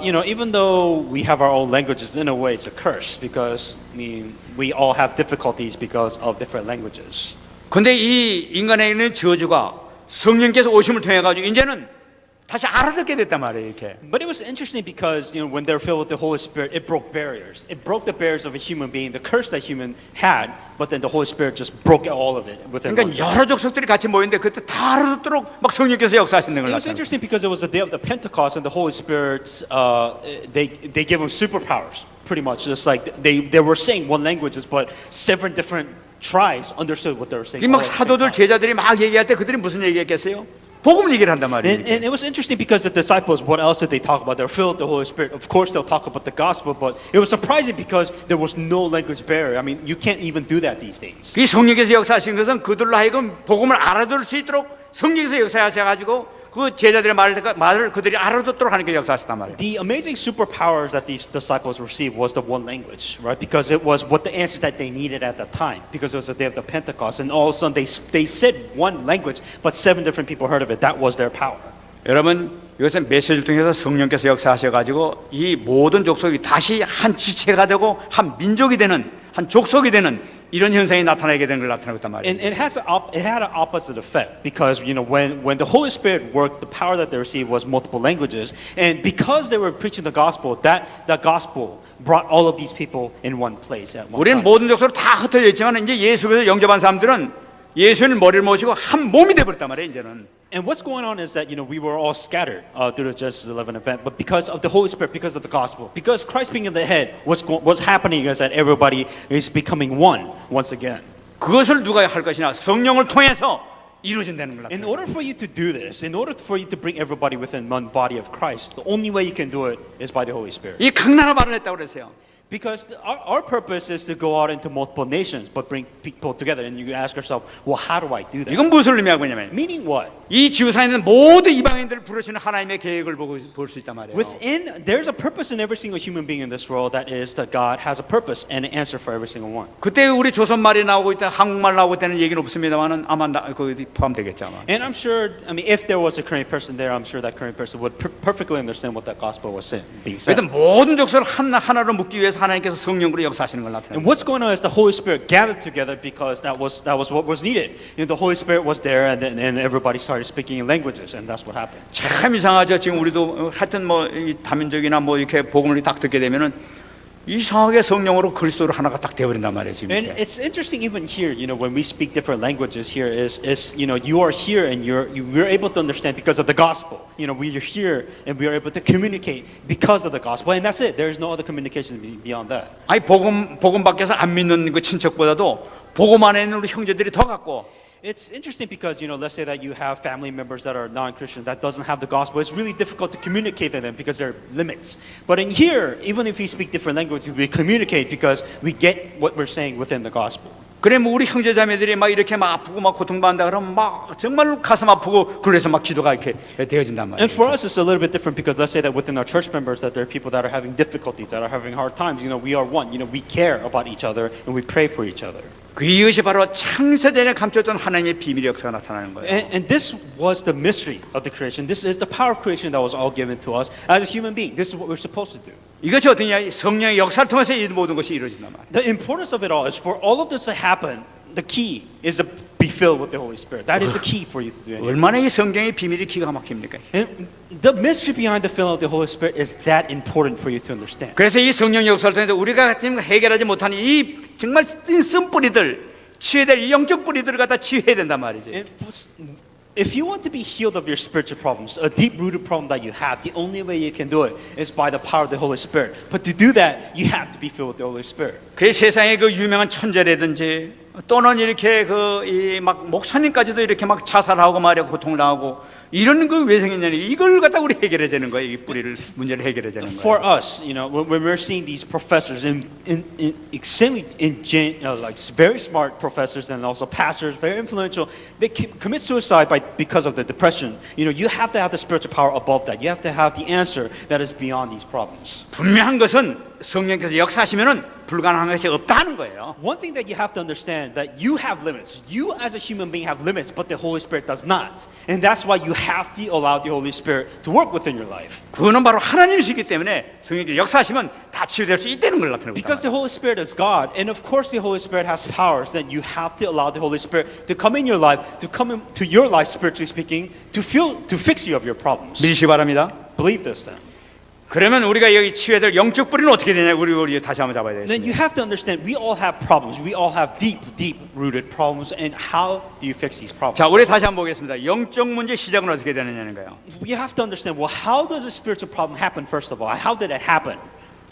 You know, even though we have our own languages, in a way, it's a curse because I mean, we all have difficulties because of different languages. 근데 이 인간에게는 저주가 성령께서 오심을 통해 가지고 이제는 다시 알아듣게 됐단 말이에요, 이렇게. But it was interesting because, you know, when they're filled with the Holy Spirit, it broke barriers. It broke the barriers of a human being, the curse that human had, but then the Holy Spirit just broke all of it within one. 그러니까 여러 족속들이 같이 모였는데 그때 다 알아듣도록 막 성령께서 역사하시는 걸 It was 나타내요. interesting because it was the day of the Pentecost, and the Holy Spirit, they gave them superpowers, pretty much. Just like they were saying one languages, but 7 different tribes understood what they were saying. 이 막 사도들 제자들이 막 얘기할 때 그들이 무슨 얘기했겠어요? 복음 얘기를 한단 말이에요. And it was interesting because the disciples, what else did they talk about? They were filled with the Holy Spirit. Of course, they'll talk about the gospel, but it was surprising because there was no language barrier. I mean, you can't even do that these days. 이 성령께서 역사하신 것은 그들로 하여금 복음을 알아들을 수 있도록 성령께서 역사하셔가지고 그 제자들의 말을 그들이 알아듣도록 하는 게 역사하셨단 말이에요. The amazing superpowers that these disciples received was the one language, right? Because it was what the answer that they needed at that time. Because it was the day of the Pentecost, and all of a sudden they said one language, but 7 different people heard of it. That was their power. 여러분 이것은 메시지를 통해서 성령께서 역사하셔가지고 이 모든 족속이 다시 한 지체가 되고 한 민족이 되는 한 족속이 되는 이런 현상이 나타나게 되는 걸 나타내고 있단 말이에요. And it had an opposite effect because, you know, when the Holy Spirit worked, the power that they received was multiple languages, and because they were preaching the gospel, that gospel brought all of these people in one place at one 우리는 time. 모든 족속으로 다 흩어져 있지만 이제 예수께서 영접한 사람들은 예수를 머리를 모시고 한 몸이 되버렸단 말이에요. 이제는. And what's going on is that, you know, we were all scattered through the Genesis 11 event, but because of the Holy Spirit, because of the gospel, because Christ being in the head, what's happening is that everybody is becoming one once again. 그것을 누가 할 것이냐? 성령을 통해서 이루어진다는 걸 In 나타내요. order for you to do this, in order for you to bring everybody within one body of Christ, the only way you can do it is by the Holy Spirit. 이 각 나라 말을 했다고 그랬어요. Because our purpose is to go out into multiple nations, but bring people together. And you ask yourself, well, how do I do that? 이건 무엇을 의미하고 있냐면 Meaning what? 이 지구상에 있는 모든 이방인들을 부르시는 하나님의 계획을 볼 수 있단 말이에요. Within, there's a purpose in every single human being in this world. That is that God has a purpose and an answer for every single one. 그때 우리 조선말이 나오고 있다, 한국말 나오고 있다는 얘기는 없습니다만은 아마 거기 포함되겠죠. 아마. And I'm sure, I mean, if there was a Korean person there, I'm sure that Korean person would perfectly understand what that gospel was being said. 그래서 모든 족속을 하나로 묶기 위해서 하나님께서 성령으로 역사하시는 걸 나타내는 And what's going on is the Holy Spirit gathered together because that was what was needed. You know, the Holy Spirit was there, and then everybody started speaking in languages, and that's what happened. 참 이상하죠. 지금 우리도 하여튼 뭐 이 다민족이나 뭐 이렇게 복음을 딱 듣게 되면은 이상하게 성령으로 그리스도로 하나가 딱 되어버린단 말이에요. 지금. And it's interesting even here, you know, when we speak different languages here, is you know, you are here and we're able to understand because of the gospel. You know, we are here and we are able to communicate because of the gospel, and that's it. There is no other communication beyond that. 아니 복음 밖에서 안 믿는 그 친척보다도 복음 안에 있는 우리 형제들이 더 갖고. It's interesting because, you know, let's say that you have family members that are non-Christian that doesn't have the gospel. It's really difficult to communicate to them because there are limits. But in here, even if we speak different languages, we communicate because we get what we're saying within the gospel. 그래 뭐 우리 형제자매들이 막 이렇게 막 아프고 막 고통받는다 그러면 막 정말 가슴 아프고 그래서 막 기도가 이렇게 되어진단 말이에요. And for us, it's a little bit different because let's say that within our church members that there are people that are having difficulties, that are having hard times. You know, we are one. You know, we care about each other and we pray for each other. 그 이것이 바로 창세전에 감췄던 하나님의 비밀의 역사가 나타나는 거예요. And this was the mystery of the creation. This is the power of creation that was all given to us as a human being. This is what we're supposed to do. 이것이 어떠냐? 성령의 역사를 통해서 이 모든 것이 이루어진단 말이에요. The importance of it all is for all of this to happen. The key is to be filled with the Holy Spirit. That is the key for you to do anything. 얼마나 이 성경의 비밀이 기가 막힙니까? And the mystery behind the filling of the Holy Spirit is that important for you to understand. 그래서 이 성령 역사를 통해서 우리가 지금 해결하지 못하는 이 정말 쓴 뿌리들, 치유해야 될 이 영적 뿌리들을 갖다 치유해야 된단 말이지. If you want to be healed of your spiritual problems, a deep-rooted problem that you have, the only way you can do it is by the power of the Holy Spirit. But to do that, you have to be filled with the Holy Spirit. 그 세상에 그 유명한 천재라든지 또는 이렇게 그 이 막 목사님까지도 이렇게 막 자살하고 말이야 고통을 당하고 이런 그 왜 생겼냐니 이걸 갖다 우리 해결해야 되는 거예요. 이 뿌리를 문제를 해결해야 되는 거예요. For us, you know, when we're seeing these professors extremely like very smart professors and also pastors, very influential, they commit suicide because of the depression. You know, you have to have the spiritual power above that. You have to have the answer that is beyond these problems. 분명한 것은 성령께서 역사하시면은 불가능한 것이 없다는 거예요. One thing that you have to understand that you have limits. You as a human being have limits, but the Holy Spirit does not. And that's why you have to allow the Holy Spirit to work within your life. 그거는 바로 하나님이시기 때문에 성령께서 역사하시면 다 치유될 수 있다는 걸 나타내고 있다. Because the Holy Spirit is God, and of course the Holy Spirit has powers, then you have to allow the Holy Spirit to come in your life, to come into your life spiritually speaking, to fix you of your problems. 믿으시기 바랍니다. Believe this then. 그러면 우리가 여기 치유해야 될 영적 뿌리는 어떻게 되냐? 우리 다시 한번 잡아야 Then you 되겠습니다. have to understand we all have problems. We all have deep-rooted problems, and how do you fix these problems? 자, 우리 다시 한번 보겠습니다. 영적 문제 시작은 어떻게 되느냐는 거예요. We have to understand, well, how does a spiritual problem happen first of all? How did it happen?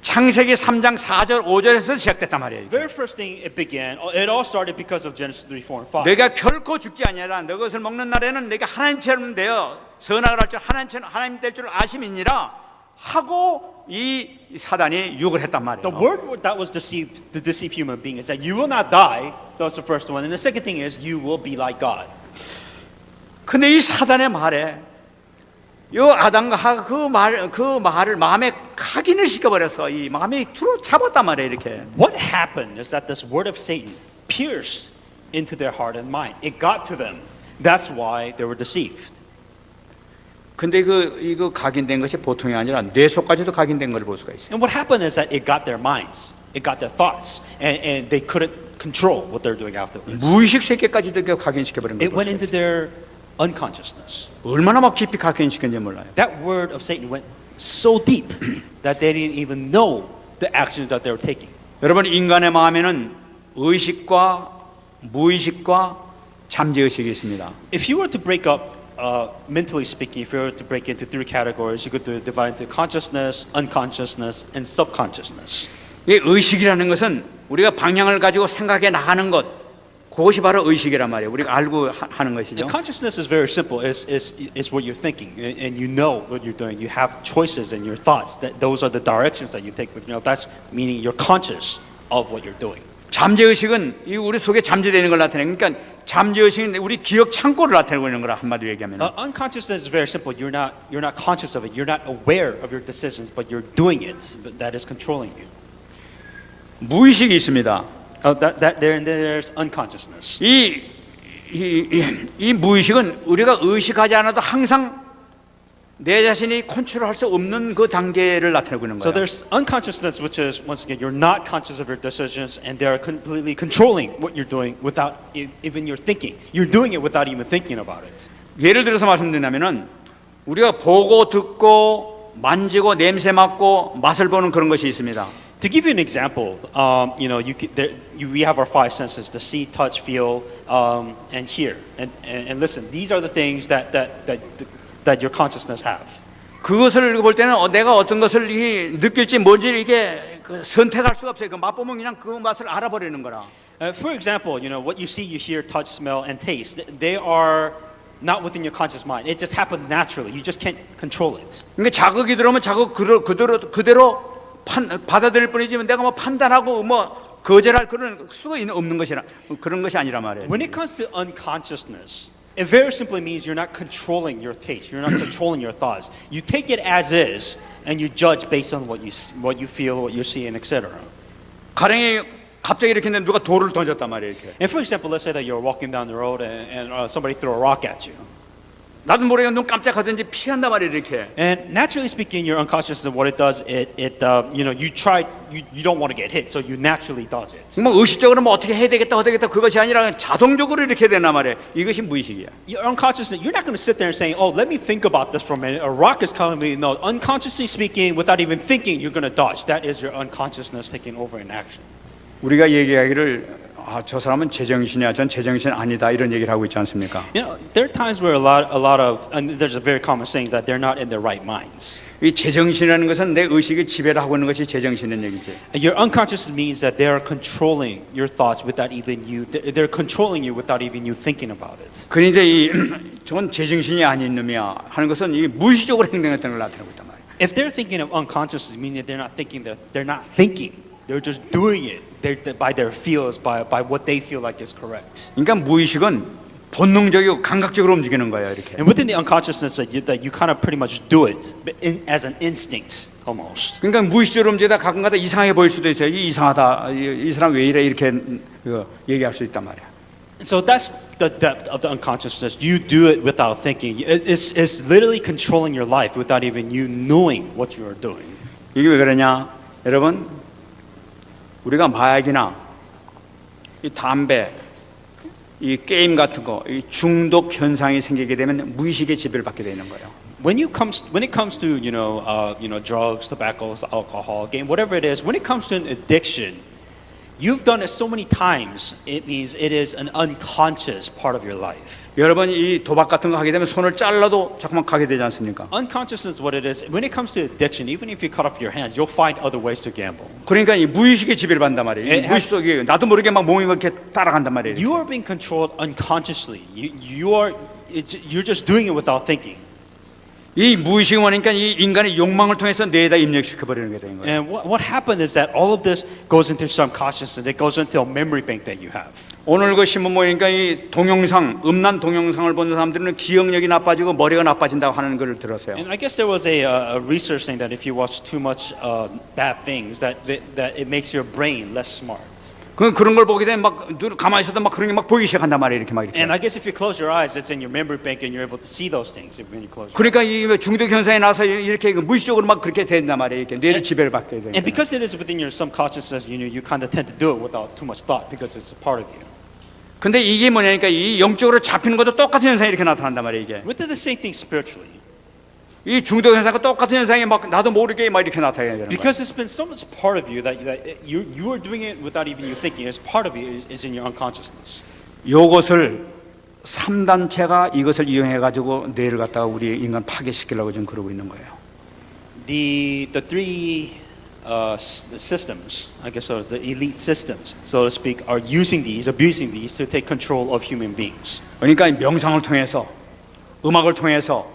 창세기 3장 4절 5절에서 시작됐단 말이에요. Very first thing it began, it all started because of Genesis 3, 4, and 5. 내가 결코 죽지 아니하라. 너것을 먹는 날에는 내가 하나님처럼 되어 선악을 할 줄 하나님 될 줄 아심이니라 하고 이 사단이 유혹을 했단 말이에요. The word that was deceived to deceive human being is that you will not die. That was the first one. And the second thing is you will be like God. 근데 이 사단의 말에 요 아담과 하가 그 말을 마음에 각인을 시켜버려서 이 마음에 들어 잡았단 말이에요. 이렇게. What happened is that this word of Satan pierced into their heart and mind. It got to them. That's why they were deceived. 근데 이거 각인된 것이 보통이 아니라 뇌 속까지도 각인된 걸 볼 수가 있어요. And what happened is that it got their minds. It got their thoughts. And they couldn't control what they're doing afterwards. 무의식 세계까지도 각인시켜버린 It 거예요. went into their unconsciousness. 얼마나 막 깊이 각인시켰는지 몰라요. That word of Satan went so deep that they didn't even know the actions that they were taking. 여러분 인간의 마음에는 의식과 무의식과 잠재의식이 있습니다. If you were to break up, mentally speaking, if you were to break into three categories, you could divide into consciousness, unconsciousness, and subconsciousness. 이 의식이라는 것은 우리가 방향을 가지고 생각해 나가는 것, 그것이 바로 의식이란 말이에요. 우리가 알고 하는 것이죠. And consciousness is very simple. It's what you're thinking, and you know what you're doing. You have choices in your thoughts. That those are the directions that you take with your. That's meaning you're conscious of what you're doing. 잠재의식은 이 우리 속에 잠재되는 걸 나타내요. 그러니까 잠재의식은 우리 기억 창고를 나타내고 있는 거라 한마디로 얘기하면. Unconsciousness is very simple. You're not conscious of it. You're not aware of your decisions, but you're doing it. But that is controlling you. 무의식이 있습니다. There's unconsciousness. 이 무의식은 우리가 의식하지 않아도 항상 내 자신이 컨트롤할 수 없는 그 단계를 나타내고 있는 So 거예요. there's unconsciousness, which is once again you're not conscious of your decisions, and they're completely controlling what you're doing without even your thinking. You're doing it without even thinking about it. 예를 들어서 말씀드리자면은 우리가 보고 듣고 만지고 냄새 맡고 맛을 보는 그런 것이 있습니다. To give you an example, we have our five senses: to see, touch, feel, and hear, and listen. These are the things that your consciousness have. 그것을 볼 때는 내가 어떤 것을 느낄지 뭔지 이게 선택할 수가 없어요. 그 맛보면 그냥 그 맛을 알아버리는 거라. For example, what you see, you hear, touch, smell, and taste. They are not within your conscious mind. It just happens naturally. You just can't control it. 그러니까 자극이 들어오면 자극 그대로 받아들일 뿐이지 내가 뭐 판단하고 뭐 거절할 그런 수가 없는 것이라 그런 것이 아니란 말이에요. When it comes to unconsciousness, it very simply means you're not controlling your taste. You're not controlling your thoughts. You take it as is, and you judge based on what you feel, what you see, and etc. 가령이 갑자기 이렇게 했는데 누가 돌을 던졌단 말이에요. 이렇게. And for example, let's say that you're walking down the road and somebody threw a rock at you. 나도 모르게 눈 깜짝하든지 피한단 말이에요. 이렇게. And naturally speaking, your unconscious, what it does, you don't want to get hit, so you naturally dodge it. 뭐 의식적으로 뭐 어떻게 해야 되겠다 그것이 아니라 자동적으로 이렇게 된단 말이에요. 이것이 무의식이야. Your unconsciousness, you're not going to sit there and saying, "Oh, let me think about this for a minute." A rock is coming at me. No, unconsciously speaking, without even thinking, you're going to dodge. That is your unconsciousness taking over in action. 우리가 얘기하기를 저 사람은 제정신이야, 전 제정신 아니다 이런 얘기를 하고 있지 않습니까? There are times where a lot of, and there's a very common saying that they're not in their right minds. 이 제정신이라는 것은 내 의식이 지배를 하고 있는 것이 제정신인 얘기지. Your unconscious means that they are controlling your thoughts without even you. They're controlling you without even you thinking about it. 그런데 저건 제정신이 아닌 놈이야 하는 것은 이 무의식적으로 행동했다는 걸 나타내고 있단 말이야. If they're thinking of unconscious, meaning that they're not thinking. They're just doing it. By their feels, by what they feel like is correct. 그러니까 무의식은 본능적이고 감각적으로 움직이는 거예요, 이렇게. And within the unconsciousness, that you kind of pretty much do it as an instinct almost. 그러니까 무의식적으로 움직이다 가끔가다 이상하게 보일 수도 있어요. 이상하다, 이 사람 왜 이래 이렇게 얘기할 수 있단 말이야. So that's the depth of the unconsciousness. You do it without thinking. It's literally controlling your life without even you knowing what you are doing. 이게 왜 그러냐, 여러분? 우리가 마약이나 이 담배, 이 게임 같은 거, 이 중독 현상이 생기게 되면 무의식의 지배를 받게 되는 거예요. When it comes to drugs, tobacco, alcohol, game, whatever it is, when it comes to an addiction, you've done it so many times. It means it is an unconscious part of your life. 여러분 이 도박 같은 거 하게 되면 손을 잘라도 자꾸만 가게 되지 않습니까? Unconscious is what it is. When it comes to addiction, even if you cut off your hands, you'll find other ways to gamble. 그러니까 이 무의식의 지배를 받는단 말이에요. 무의식 속에 나도 모르게 막 몸이 이렇게 따라간단 말이에요. You are being controlled unconsciously. You're just doing it without thinking. 이 무의식이 뭐니까 이 인간의 욕망을 통해서 뇌에다 입력시켜 버리는 게 되는 거예요. And what happened is that all of this goes into subconsciousness. It goes into a memory bank that you have. 오늘 그 신문 보니까 이 동영상, 음란 동영상을 보는 사람들은 기억력이 나빠지고 머리가 나빠진다고 하는 걸 들었어요. And I guess there was a research saying that if you watch too much bad things, that it makes your brain less smart. 그런 걸 보게 되면 막 가만히 있어도 막 그런 게 막 보이기 시작한단 말이에요. 이렇게 막 이렇게. And I guess if you close your eyes, it's in your memory bank, and you're able to see those things when you close. 그러니까 이 중독 현상이 나서 이렇게 무의식적으로 막 그렇게 된단 말이에요. 이렇게 뇌를 지배를 받게 되니까. And because it is within your subconsciousness, you kind of tend to do it without too much thought because it's a part of you. 근데 이게 뭐냐니까 이 영적으로 잡히는 것도 똑같은 현상이 이렇게 나타난단 말이에요. 이게. We did the same thing spiritually. 이 중독 현상과 똑같은 현상이 막 나도 모르게 막 이렇게 나타나게 되는 거예요. Because it's been so much part of you that you are doing it without even you thinking. It's part of you. Is in your unconsciousness. 요것을 3단체가 이것을 이용해 가지고 뇌를 갖다가 우리 인간 파괴시키려고 지금 그러고 있는 거예요. The three systems, I guess so, the elite systems, so to speak, are using these, abusing these to take control of human beings. 그러니까 명상을 통해서 음악을 통해서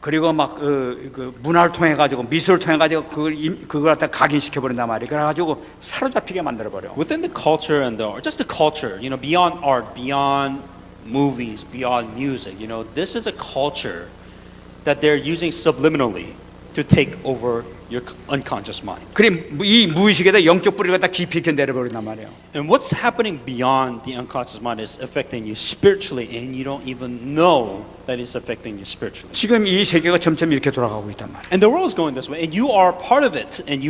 그리고 막 그 문화를 통해 가지고 미술을 통해 가지고 그걸 갖다 각인시켜 버린단 말이에요. 그래 가지고 사로잡히게 만들어 버려. Within the culture and just the culture, beyond art, beyond movies, beyond music, this is a culture that they're using subliminally to take over your unconscious mind. 그래 이 무의식에다 영적 뿌리를 갖다 깊이 있게 내려버린단 말이에요. And what's happening beyond the unconscious mind is affecting you spiritually, and you don't even know that it's affecting you spiritually. 지금 이 세계가 점점 이렇게 돌아가고 있단 말이에요. And the world is going this way, and you are part of it, and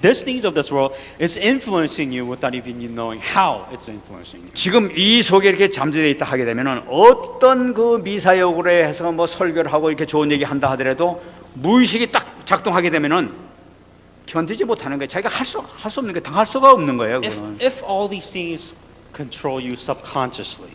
these things of this world is influencing you without even you knowing how it's influencing you. 지금 이 속에 이렇게 잠재되어 있다 하게 되면은 어떤 그 미사역으로 해서 뭐 설교를 하고 이렇게 좋은 얘기 한다 하더라도 무의식이 딱 작동하게 되면은 견디지 못하는 거예요. 자기가 할 수 없는 게 당할 수가 없는 거예요. 그거는. If all these things control you subconsciously,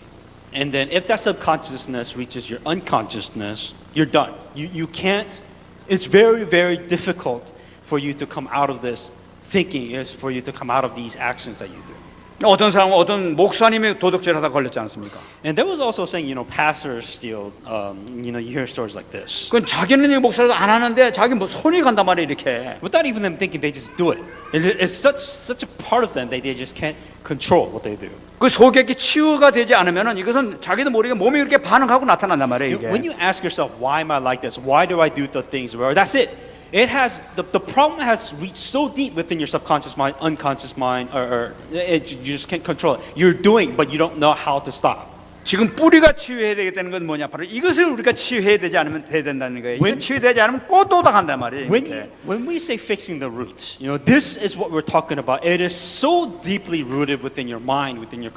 and then if that subconsciousness reaches your unconsciousness, you're done. You can't. It's very, very difficult for you to come out of this thinking. Is for you to come out of these actions that you do. 어떤 사람은 어떤 목사님이 도둑질하다 걸렸지 않습니까? And there was also saying, pastors steal. You hear stories like this. 그건 자기는 이 목사도 안 하는데 자기 뭐 손이 간단 말이에요 이렇게. Without even them thinking, they just do it. It's such a part of them that they just can't control what they do. 그 속에 이렇게 치유가 되지 않으면은 이것은 자기도 모르게 몸이 이렇게 반응하고 나타난단 말이에요 이게. When you ask yourself, why am I like this? Why do I do the things? Well, that's it. It has the problem has reached so deep within your subconscious mind, unconscious mind, you just can't control it. You're doing, but you don't know how to stop. 지금 뿌리가 치유해야 되겠다는 건 뭐냐? 바로 이것을 우리가 치유해야 되지 않으면 돼야 된다는 거예요. 이거 치유되지 않으면 또 당한단 말이에요. When we say fixing the root, this is what we're talking about. It is so deeply rooted within your mind, within your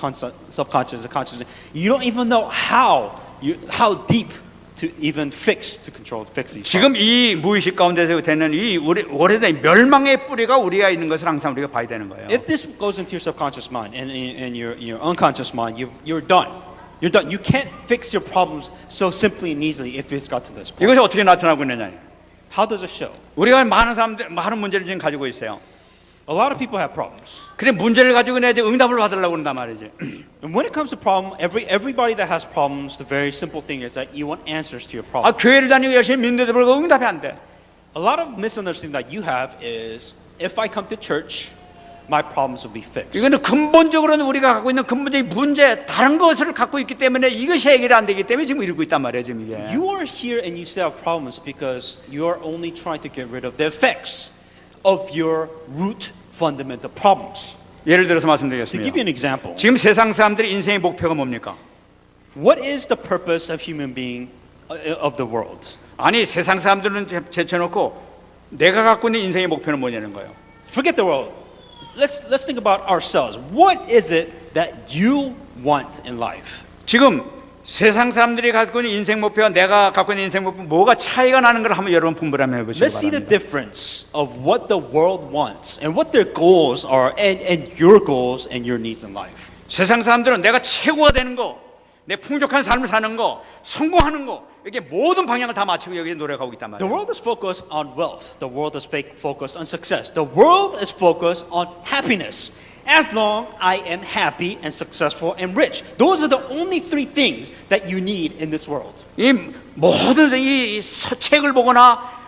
subconscious, the conscious. You don't even know how deep to even fix these. 지금 이 무의식 가운데서 되는 이 오래된 멸망의 뿌리가 우리가 있는 것을 항상 우리가 봐야 되는 거예요. If this goes into your subconscious mind and your unconscious mind, you're done. You're done. You can't fix your problems so simply and easily if it's got to this point. 이것이 어떻게 나타나고 있느냐? How does it show? 우리가 많은 사람들 많은 문제를 지금 가지고 있어요. A lot of people have problems. 그래 문제를 가지고 내야 응답을 받으려고 한단 말이지. And when it comes to problem, everybody that has problems, the very simple thing is that you want answers to your 아 problems. 교회를 다니고 열심히 믿는데도 불구하고 응답이 안 돼. A lot of misunderstanding that you have is if I come to church, my problems will be fixed. 이거는 근본적으로는 우리가 갖고 있는 근본적인 문제, 다른 것을 갖고 있기 때문에 이것이 해결이 안 되기 때문에 지금 이러고 있단 말이에요 지금 이게. You are here and you still have problems because you are only trying to get rid of the effects of your root fundamental problems. 예를 들어서 To give you 말씀드리겠습니다. an example, 지금 세상 사람들의 인생의 목표가 뭡니까? what is the purpose of human being of the world? 아니 세상 사람들은 제쳐놓고 내가 갖고 있는 인생의 목표는 뭐냐는 거예요. Forget the world. Let's think about ourselves. What is it that you want in life? 지금 세상 사람들이 갖고 있는 인생 목표와 내가 갖고 있는 인생 목표 뭐가 차이가 나는 걸 한번 여러분 분별하면 해보시기 Let's see the 바랍니다. difference of what the world wants and what their goals are and your goals and your needs in life. 세상 사람들은 내가 최고가 되는 거, 내 풍족한 삶을 사는 거, 성공하는 거 이렇게 모든 방향을 다 맞추고 여기에 노력하고 있단 The 말이에요. world is focused on wealth. The world is focused on success. The world is focused on happiness. As long I am happy and successful and rich. Those are the only three things that you need in this world. 이 모든 이 책을 보거나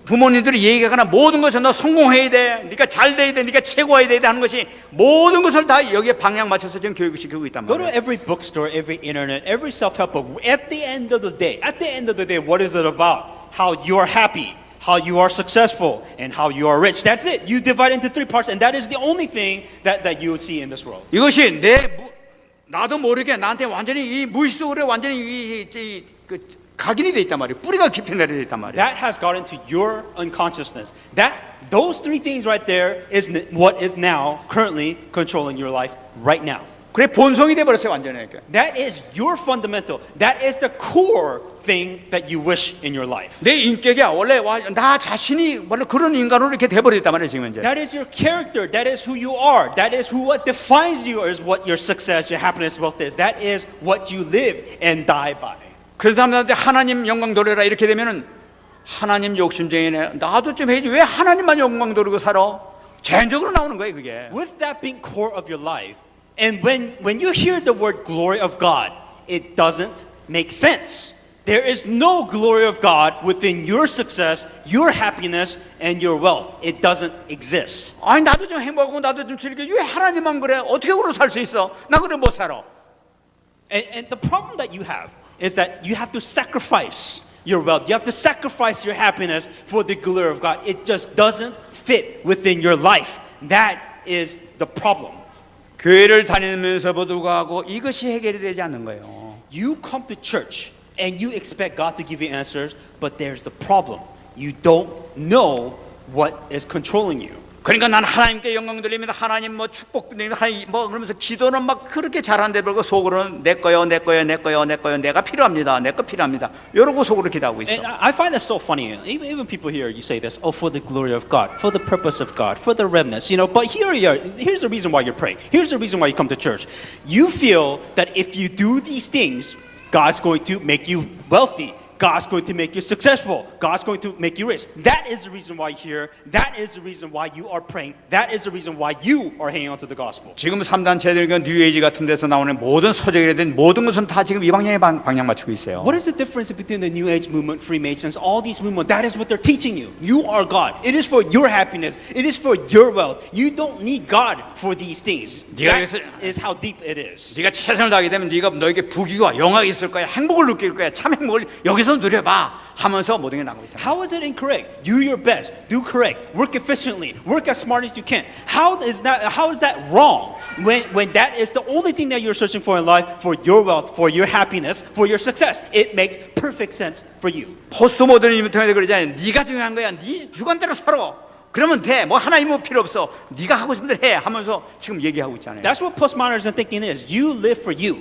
부모님들이 얘기하거나 모든 것을 너 성공해야 돼, 네가 잘 돼야 돼, 네가 최고해야 돼 하는 것이 모든 것을 다 여기에 방향 맞춰서 지금 교육을 시키고 있단 Go to 말이에요. every bookstore, every internet, every self-help book. At the end of the day, what is it about? How you are happy, how you are successful, and how you are rich. That's it. You divide into three parts, and that is the only thing that you will see in this world. 이것이 나도 모르게 나한테 완전히 이 무의식 속으로 완전히 각인이 돼 있단 말이에요. 뿌리가 깊이 내려져 있단 말이에요. That has got into your unconsciousness. Those three things right there is what is now currently controlling your life right now. 그래 본성이 돼 버렸어요 완전히 이렇게. That is your fundamental. That is the core thing that you wish in your life. 내 인격이야 원래 나 자신이 원래 그런 인간으로 이렇게 돼 버렸단 말이에요 지금 이제. That is your character. That is who you are. That is what defines you is what your success, your happiness, wealth is. That is what you live and die by. 그런 사람들한테 하나님 영광 돌려라 이렇게 되면은 하나님 욕심쟁이네. 나도 좀 해야지. 왜 하나님만 영광 돌리고 살아? 자연적으로 나오는 거예요, 그게. With that being core of your life, and when you hear the word glory of God, it doesn't make sense. There is no glory of God within your success, your happiness, and your wealth. It doesn't exist. 아니 나도 좀 행복하고 나도 좀 즐겨. 왜 하나님만 그래? 어떻게 그러고 살 수 있어? 나 그래 못 살아. And the problem that you have is that you have to sacrifice your wealth. You have to sacrifice your happiness for the glory of God. It just doesn't fit within your life. That is the problem. 교회를 다니면서도 불구하고 이것이 해결이 되지 않는 거예요. You come to church and you expect God to give you answers, but there's the problem. You don't know what is controlling you. 그러니까 난 하나님께 영광 돌립니다. 하나님 뭐 축복 드립니다. 하나님 뭐 그러면서 기도는 막 그렇게 잘하는데 그러고 속으로는 내 거요, 내 거요, 내 거요, 내 거요, 내가 필요합니다. 내 거 필요합니다. 이러고 속으로 기도하고 있어. And I find that so funny. Even people here, you say this, oh, for the glory of God, for the purpose of God, for the remnants, you know. But here you are. Here's the reason why you're praying. Here's the reason why you come to church. You feel that if you do these things, God's going to make you wealthy. God's going to make you successful. God's going to make you rich. That is the reason why you're here. That is the reason why you are praying. That is the reason why you are hanging on to the gospel. 지금 3단체들 그 뉴에이지 같은 데서 나오는 모든 서적이라든 모든 것은 다 지금 이 방향에 방향 맞추고 있어요. What is the difference between the New Age movement, Freemasons, all these movements? That is what they're teaching you. You are God. It is for your happiness. It is for your wealth. You don't need God for these things. That is how deep it is. 네가 최선을 다하게 되면 네가 너에게 부귀와 영광이 있을 거야. 행복을 느낄 거야. 참 행복을 여기서 누려봐 하면서 모든 게 나오고 있다. How is it incorrect? Do your best. Do correct. Work efficiently. Work as smart as you can. How is that wrong? When that is the only thing that you're searching for in life, for your wealth, for your happiness, for your success, it makes perfect sense for you. 포스트 모더니즘을 통해서 그러잖아요. 네가 중요한 거야. 네 주관대로 살아. 그러면 돼. 뭐 하나님 뭐 필요 없어. 네가 하고 싶은 대로 해 하면서 지금 얘기하고 있잖아요. That's what postmodernism thinking is. You live for you.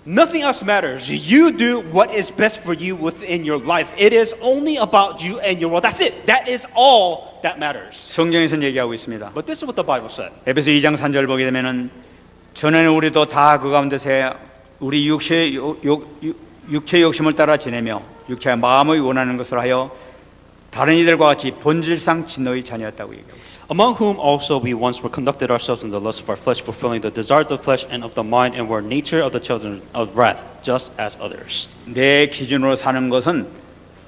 Nothing else matters. You do what is best for you within your life. It is only about you and your world. That's it. That is all that matters. 성경에서는 얘기하고 있습니다. But this is what the Bible said. 에베소 2장 3절 보게 되면은 전에는 우리도 다 그 가운데서 우리 육체의 욕심을 따라 지내며 육체의 마음의 원하는 것을 하여 다른 이들과 같이 본질상 진노의 자녀였다고 얘기하고 있습니다. Among whom also we once were conducted ourselves in the lust of our flesh, fulfilling the desires of the flesh and of the mind, and were nature of the children of wrath, just as others. 내 기준으로 사는 것은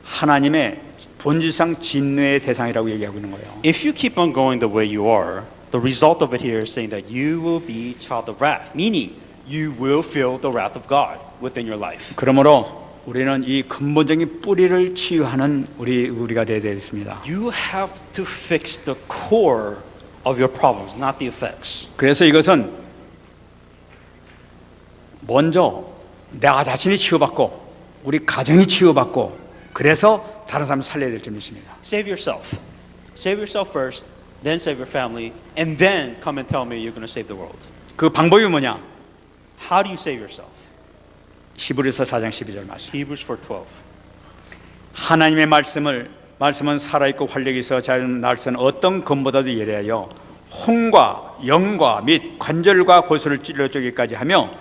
하나님의 본질상 진노의 대상이라고 얘기하고 있는 거예요. If you keep on going the way you are, the result of it here is saying that you will be child of wrath, meaning you will feel the wrath of God within your life. 그러므로 우리는 이 근본적인 뿌리를 치유하는 우리가 되어야 되겠습니다. You have to fix the core of your problems, not the effects. 그래서 이것은 먼저 나 자신이 치유받고 우리 가정이 치유받고 그래서 다른 사람을 살려야 될 점이 있습니다. Save yourself. Save yourself first, then save your family, and then come and tell me you're going to save the world. 그 방법이 뭐냐? How do you save yourself? 히브리서 4장 12절 말씀. Hebrews 4:12. 하나님의 말씀은 살아있고 활력이 있어 자연 날선 어떤 검보다도 예리하여 혼과 영과 및 관절과 골수를 찔러 쪼개기까지 하며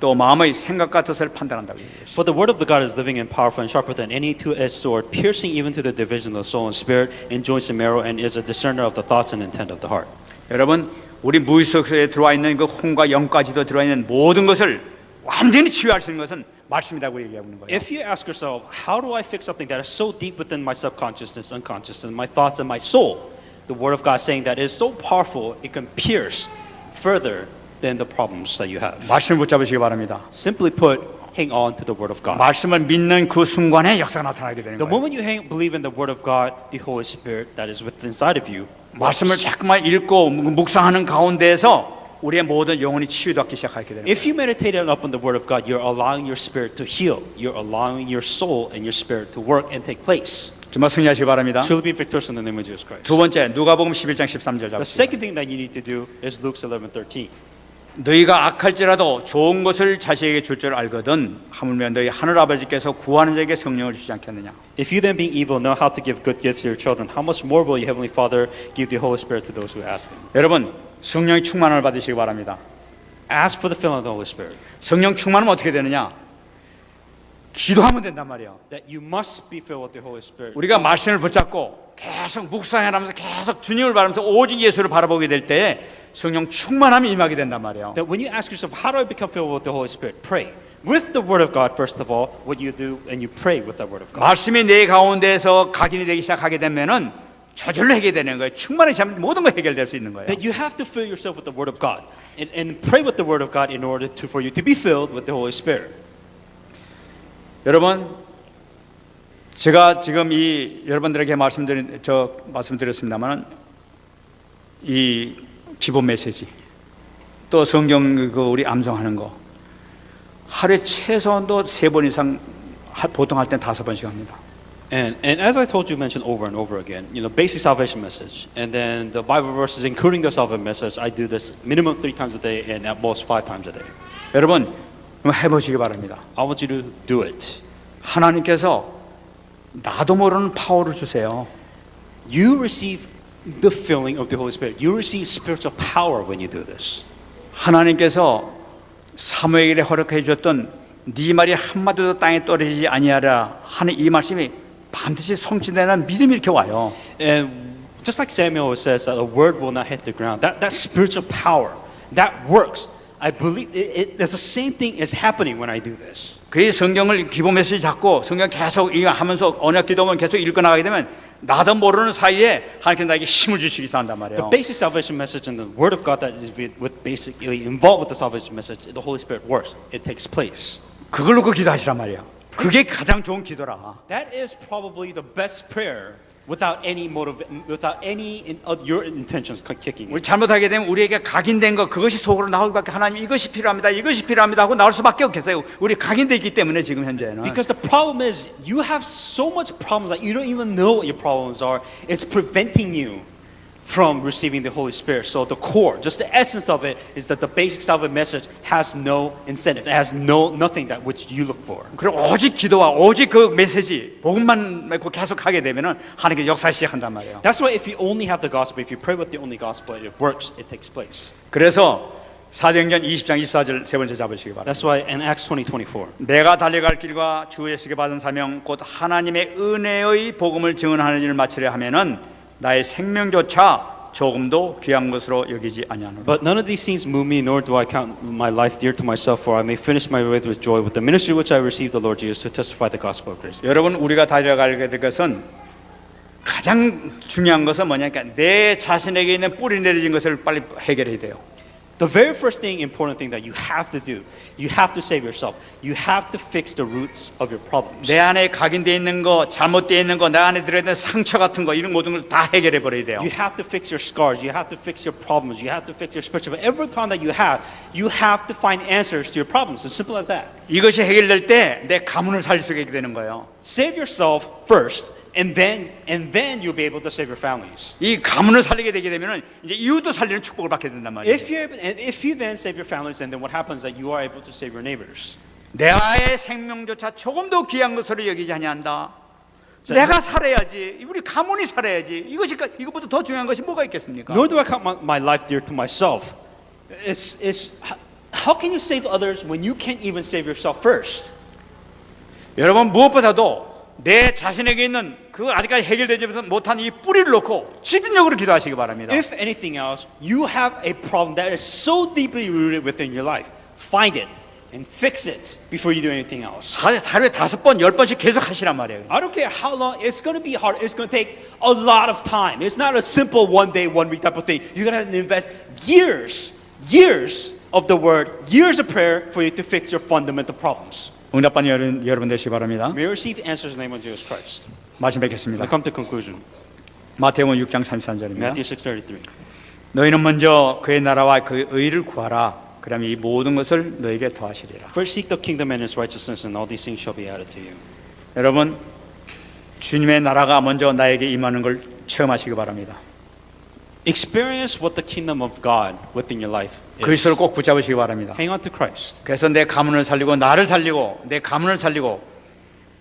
또 마음의 생각과 뜻을 판단한다고 얘기했어요. For the word of the God is living and powerful and sharper than any two-edged sword, piercing even to the division of the soul and spirit, and joints and marrow, and is a discerner of the thoughts and intent of the heart. 여러분, 우리 무의식 속에 들어와 있는 그 혼과 영까지도 들어와 있는 모든 것을 완전히 치유할 수 있는 것은 말씀이라고 얘기하고 있는 거예요. If you ask yourself, how do I fix something that is so deep within my subconsciousness, unconsciousness, my thoughts and my soul? The word of God is saying that it is so powerful, it can pierce further than the problems that you have. 말씀을 붙잡으시기 바랍니다. Simply put, hang on to the word of God. 말씀을 믿는 그 순간에 역사가 나타나게 되는 The 거예요. moment you believe in the word of God, the Holy Spirit that is within inside of you, 말씀을 자꾸만 읽고 묵상하는 가운데에서 우리의 모든 영혼이 치유받기 시작하게 되는 거예요. if you meditate upon the word of God, you're allowing your spirit to heal. You're allowing your soul and your spirit to work and take place. 정말 승리하시기 바랍니다. Truly be victorious in the name of Jesus Christ. 두 번째, 누가복음 11장 13절 The 잡으시죠. second thing that you need to do is Luke 11:13. 너희가 악할지라도 좋은 것을 자식에게 줄 줄 알거든 하물며 너희 하늘 아버지께서 구하는 자에게 성령을 주지 않겠느냐. If you then being evil know how to give good gifts to your children, how much more will your heavenly Father give the Holy Spirit to those who ask Him? 여러분, 성령의 충만을 받으시기 바랍니다. Ask for the filling of the Holy Spirit. 성령 충만은 어떻게 되느냐? 기도하면 된단 말이에요. that you must be filled with the Holy Spirit. 우리가 말씀을 붙잡고 계속 묵상하면서 계속 주님을 바라면서 오직 예수를 바라보게 될 때 성령 충만함이 임하게 된단 말이에요. That when you ask yourself, how do I become filled with the Holy Spirit? Pray with the Word of God first of all. What you do, and you pray with the Word of God. 말씀이 내 가운데서 각인이 되기 시작하게 되면은 저절로 해결되는 거예요. 충만해지면 모든 거 해결될 수 있는 거예요. That you have to fill yourself with the Word of God, and pray with the Word of God in order for you to be filled with the Holy Spirit. 여러분, 제가 지금 여러분들에게 말씀드렸습니다만 이 기본 메시지 또 성경 우리 암송하는 거 하루에 최소한도 3번 이상 보통 할 땐 5번씩 합니다. And as I told you, mentioned over and over again, basic salvation message, and then the Bible verses, including the salvation message, I do this minimum 3 times a day, and at most 5 times a day. 여러분, 한번 해보시기 바랍니다. I want you to do it. 하나님께서 나도 모르는 파워를 주세요. You receive the filling of the Holy Spirit. You receive spiritual power when you do this. 하나님께서 사무엘에게 허락해 주셨던 네 말이 한마디도 땅에 떨어지지 아니하라 하는 이 말씀이 반드시 성취되는 믿음이 이렇게 와요. And just like Samuel says that a word will not hit the ground, that spiritual power, that works. I believe there's the same thing is happening when I do this. 그래서 성경을 기본 메시지 잡고 성경 계속 하면서 언약 기도문 계속 읽고 나가게 되면 나도 모르는 사이에 하나님께서 나에게 힘을 주시기 시작한단 The 말이에요. basic salvation message and the word of God that is with basically involved with the salvation message, the Holy Spirit works. It takes place. 그걸로 기도하시란 말이에요. 그게 가장 좋은 기도라. That is probably the best prayer without any your intentions kicking in. 우리 잘못하게 되면 우리에게 각인된 거 그것이 속으로 나오기밖에 하나님 이것이 필요합니다. 이것이 필요합니다 하고 나올 수밖에 없겠어요. 우리 각인돼 있기 때문에 지금 현재는. Because the problem is you have so much problems that you don't even know what your problems are. It's preventing you from receiving the Holy Spirit. So the core, just the essence of it, is that the basic salvation message has no incentive. It has nothing that which you look for. 그리고 오직 기도와 오직 그 메시지 복음만 맺고 계속 하게 되면은 하나님께 역사 시작한단 말이에요. That's why if you only have the gospel, if you pray with the only gospel, it works. It takes place. 그래서 사도행전 20장 24절 세 번째 잡으시기 바랍니다. That's why in Acts 20:24. 내가 달려갈 길과 주 예수께 받은 사명 곧 하나님의 은혜의 복음을 증언하는 일을 마치려 하면은 나의 생명조차 조금도 귀한 것으로 여기지 아니하노라. But none of these things move me, nor do I count my life dear to myself, for I may finish my way with joy with the ministry which I received the Lord Jesus to testify the gospel of grace. 여러분 우리가 달려가게 될 것은 가장 중요한 것은 뭐냐니까 내 자신에게 있는 뿌리 내려진 것을 빨리 해결해야 돼요. The very first thing, important thing that you have to do, you have to save yourself. You have to fix the roots of your problems. 내 안에 각인되어 있는 거, 잘못되어 있는 거, 내 안에 들어있는 상처 같은 거 이런 모든 걸 다 해결해 버려야 돼요. You have to fix your scars. You have to fix your problems. You have to fix your spiritual. Every problem that you have to find answers to your problems. As simple as that. 이것이 해결될 때 내 가문을 살릴 수 있게 되는 거예요. Save yourself first, and then you'll be able to save your families. 이 가문을 살리게 되게 되면은 이제 이웃도 살리는 축복을 받게 된단 말이에요. If you then save your families, and then what happens is that you are able to save your neighbors. 내가의 생명조차 조금도 귀한 것으로 여기지 아니한다. 내가 살아야지. 우리 가문이 살아야지. 이것보다 더 중요한 것이 뭐가 있겠습니까? Nor do I count my life dear to myself. How can you save others when you can't even save yourself first? 여러분 무엇보다도 내 자신에게 있는 그 아직까지 해결되지 못한 이 뿌리를 놓고 집중적으로 기도하시기 바랍니다. If anything else, you have a problem that is so deeply rooted within your life. Find it and fix it before you do anything else. 하루에 5번, 10번씩 계속 하시란 말이에요. I don't care how long. It's going to be hard. It's going to take a lot of time. It's not a simple one day, 1 week type of thing. You're going to have to invest years of the word, years of prayer for you to fix your fundamental problems. 응답받는 여러분 되시기 바랍니다. May you receive answers in the name of Jesus Christ. 말씀 뵙겠습니다. I come to conclusion. 마태복음 6장 33절입니다. Matthew 6:33. 너희는 먼저 그의 나라와 그의 의를 구하라. 그러면 이 모든 것을 너에게 더하시리라. First seek the kingdom and its righteousness, and all these things shall be added to you. 여러분 주님의 나라가 먼저 나에게 임하는 걸 체험하시기 바랍니다. Experience what the kingdom of God within your life is. 그리스도를 꼭 붙잡으시기 바랍니다. Hang on to Christ. 그래서 내 가문을 살리고 나를 살리고 내 가문을 살리고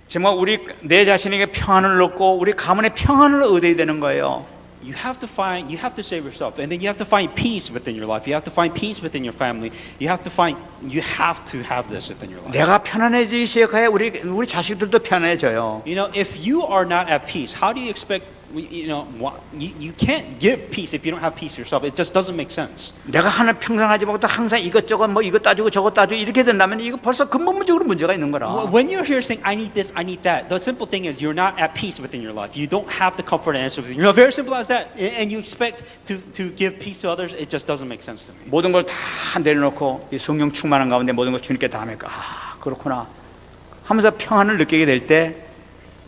정말 내 자신에게 평안을 얻고 우리 가문의 평안을 얻어야 되는 거예요. you have to save yourself, and then you have to find peace within your life. You have to find peace within your family. You have to have this within your life. 내가 편안해지기 시작해야 우리 자식들도 편안해져요. You know, if you are not at peace, how do you expect? You can't give peace if you don't have peace yourself. It just doesn't make sense. 내가 하나 평생 하지 못하고 항상 이것저것 뭐 이거 따지고 저거 따지고 이렇게 된다면 이거 벌써 근본적으로 문제가 있는 거라. When you're here saying, I need this, I need that, the simple thing is you're not at peace within your life. You don't have the comfort and answer within you. Very simple as that. And you expect to give peace to others, it just doesn't make sense to me. 모든 걸 다 내려놓고 이 성령 충만한 가운데 모든 걸 주님께 다 하니까 그렇구나 하면서 평안을 느끼게 될 때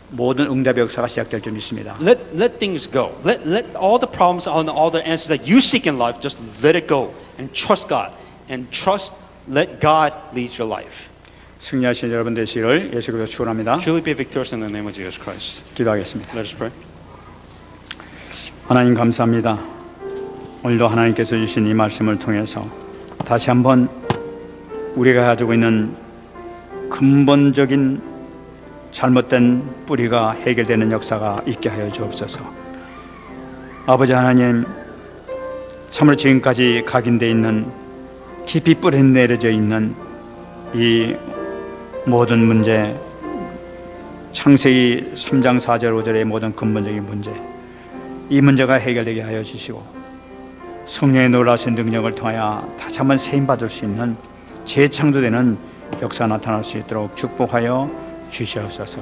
모든 응답의 역사가 시작될 줄 믿습니다. Let things go. Let all the problems and all the answers that you seek in life, just let it go and trust God and let God lead your life. 승리하신 여러분 되시기를 예수 그리스도로 축원합니다. Truly be victorious in the name of Jesus Christ. 기도하겠습니다. Let us pray. 하나님 감사합니다. 오늘도 하나님께서 주신 이 말씀을 통해서 다시 한번 우리가 가지고 있는 근본적인 잘못된 뿌리가 해결되는 역사가 있게 하여 주옵소서. 아버지 하나님, 참으로 지금까지 각인되어 있는 깊이 뿌리 내려져 있는 이 모든 문제, 창세기 3장 4절 5절의 모든 근본적인 문제, 이 문제가 해결되게 하여 주시고 성령의 놀라신 능력을 통하여 다시 한번 세임받을 수 있는 재창조되는 역사가 나타날 수 있도록 축복하여 주시옵소서.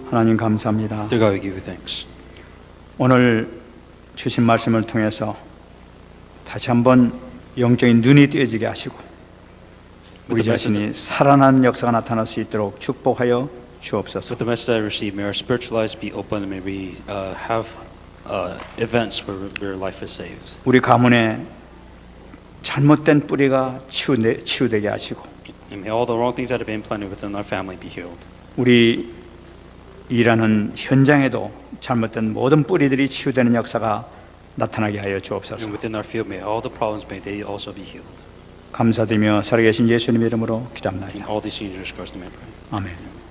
하나님 감사합니다. Dear God, we give you thanks. 오늘 주신 말씀을 통해서 다시 한번 영적인 눈이 띄어지게 하시고 우리 자신이 살아나는 역사가 나타날 수 있도록 축복하여 주옵소서. With the message I received, may our spiritual eyes be open, and may we have events where life is saved. 우리 가문에 잘못된 뿌리가 치유되게 하시고 And may all the wrong things that have been planted within our family be healed. 우리 일하는 현장에도 잘못된 모든 뿌리들이 치유되는 역사가 나타나게 하여 주옵소서. And within our field, may all the problems, may they also be healed. 감사드리며 살아계신 예수님의 이름으로 기도합니다. In all these things, Jesus Christ, may I pray. 아멘.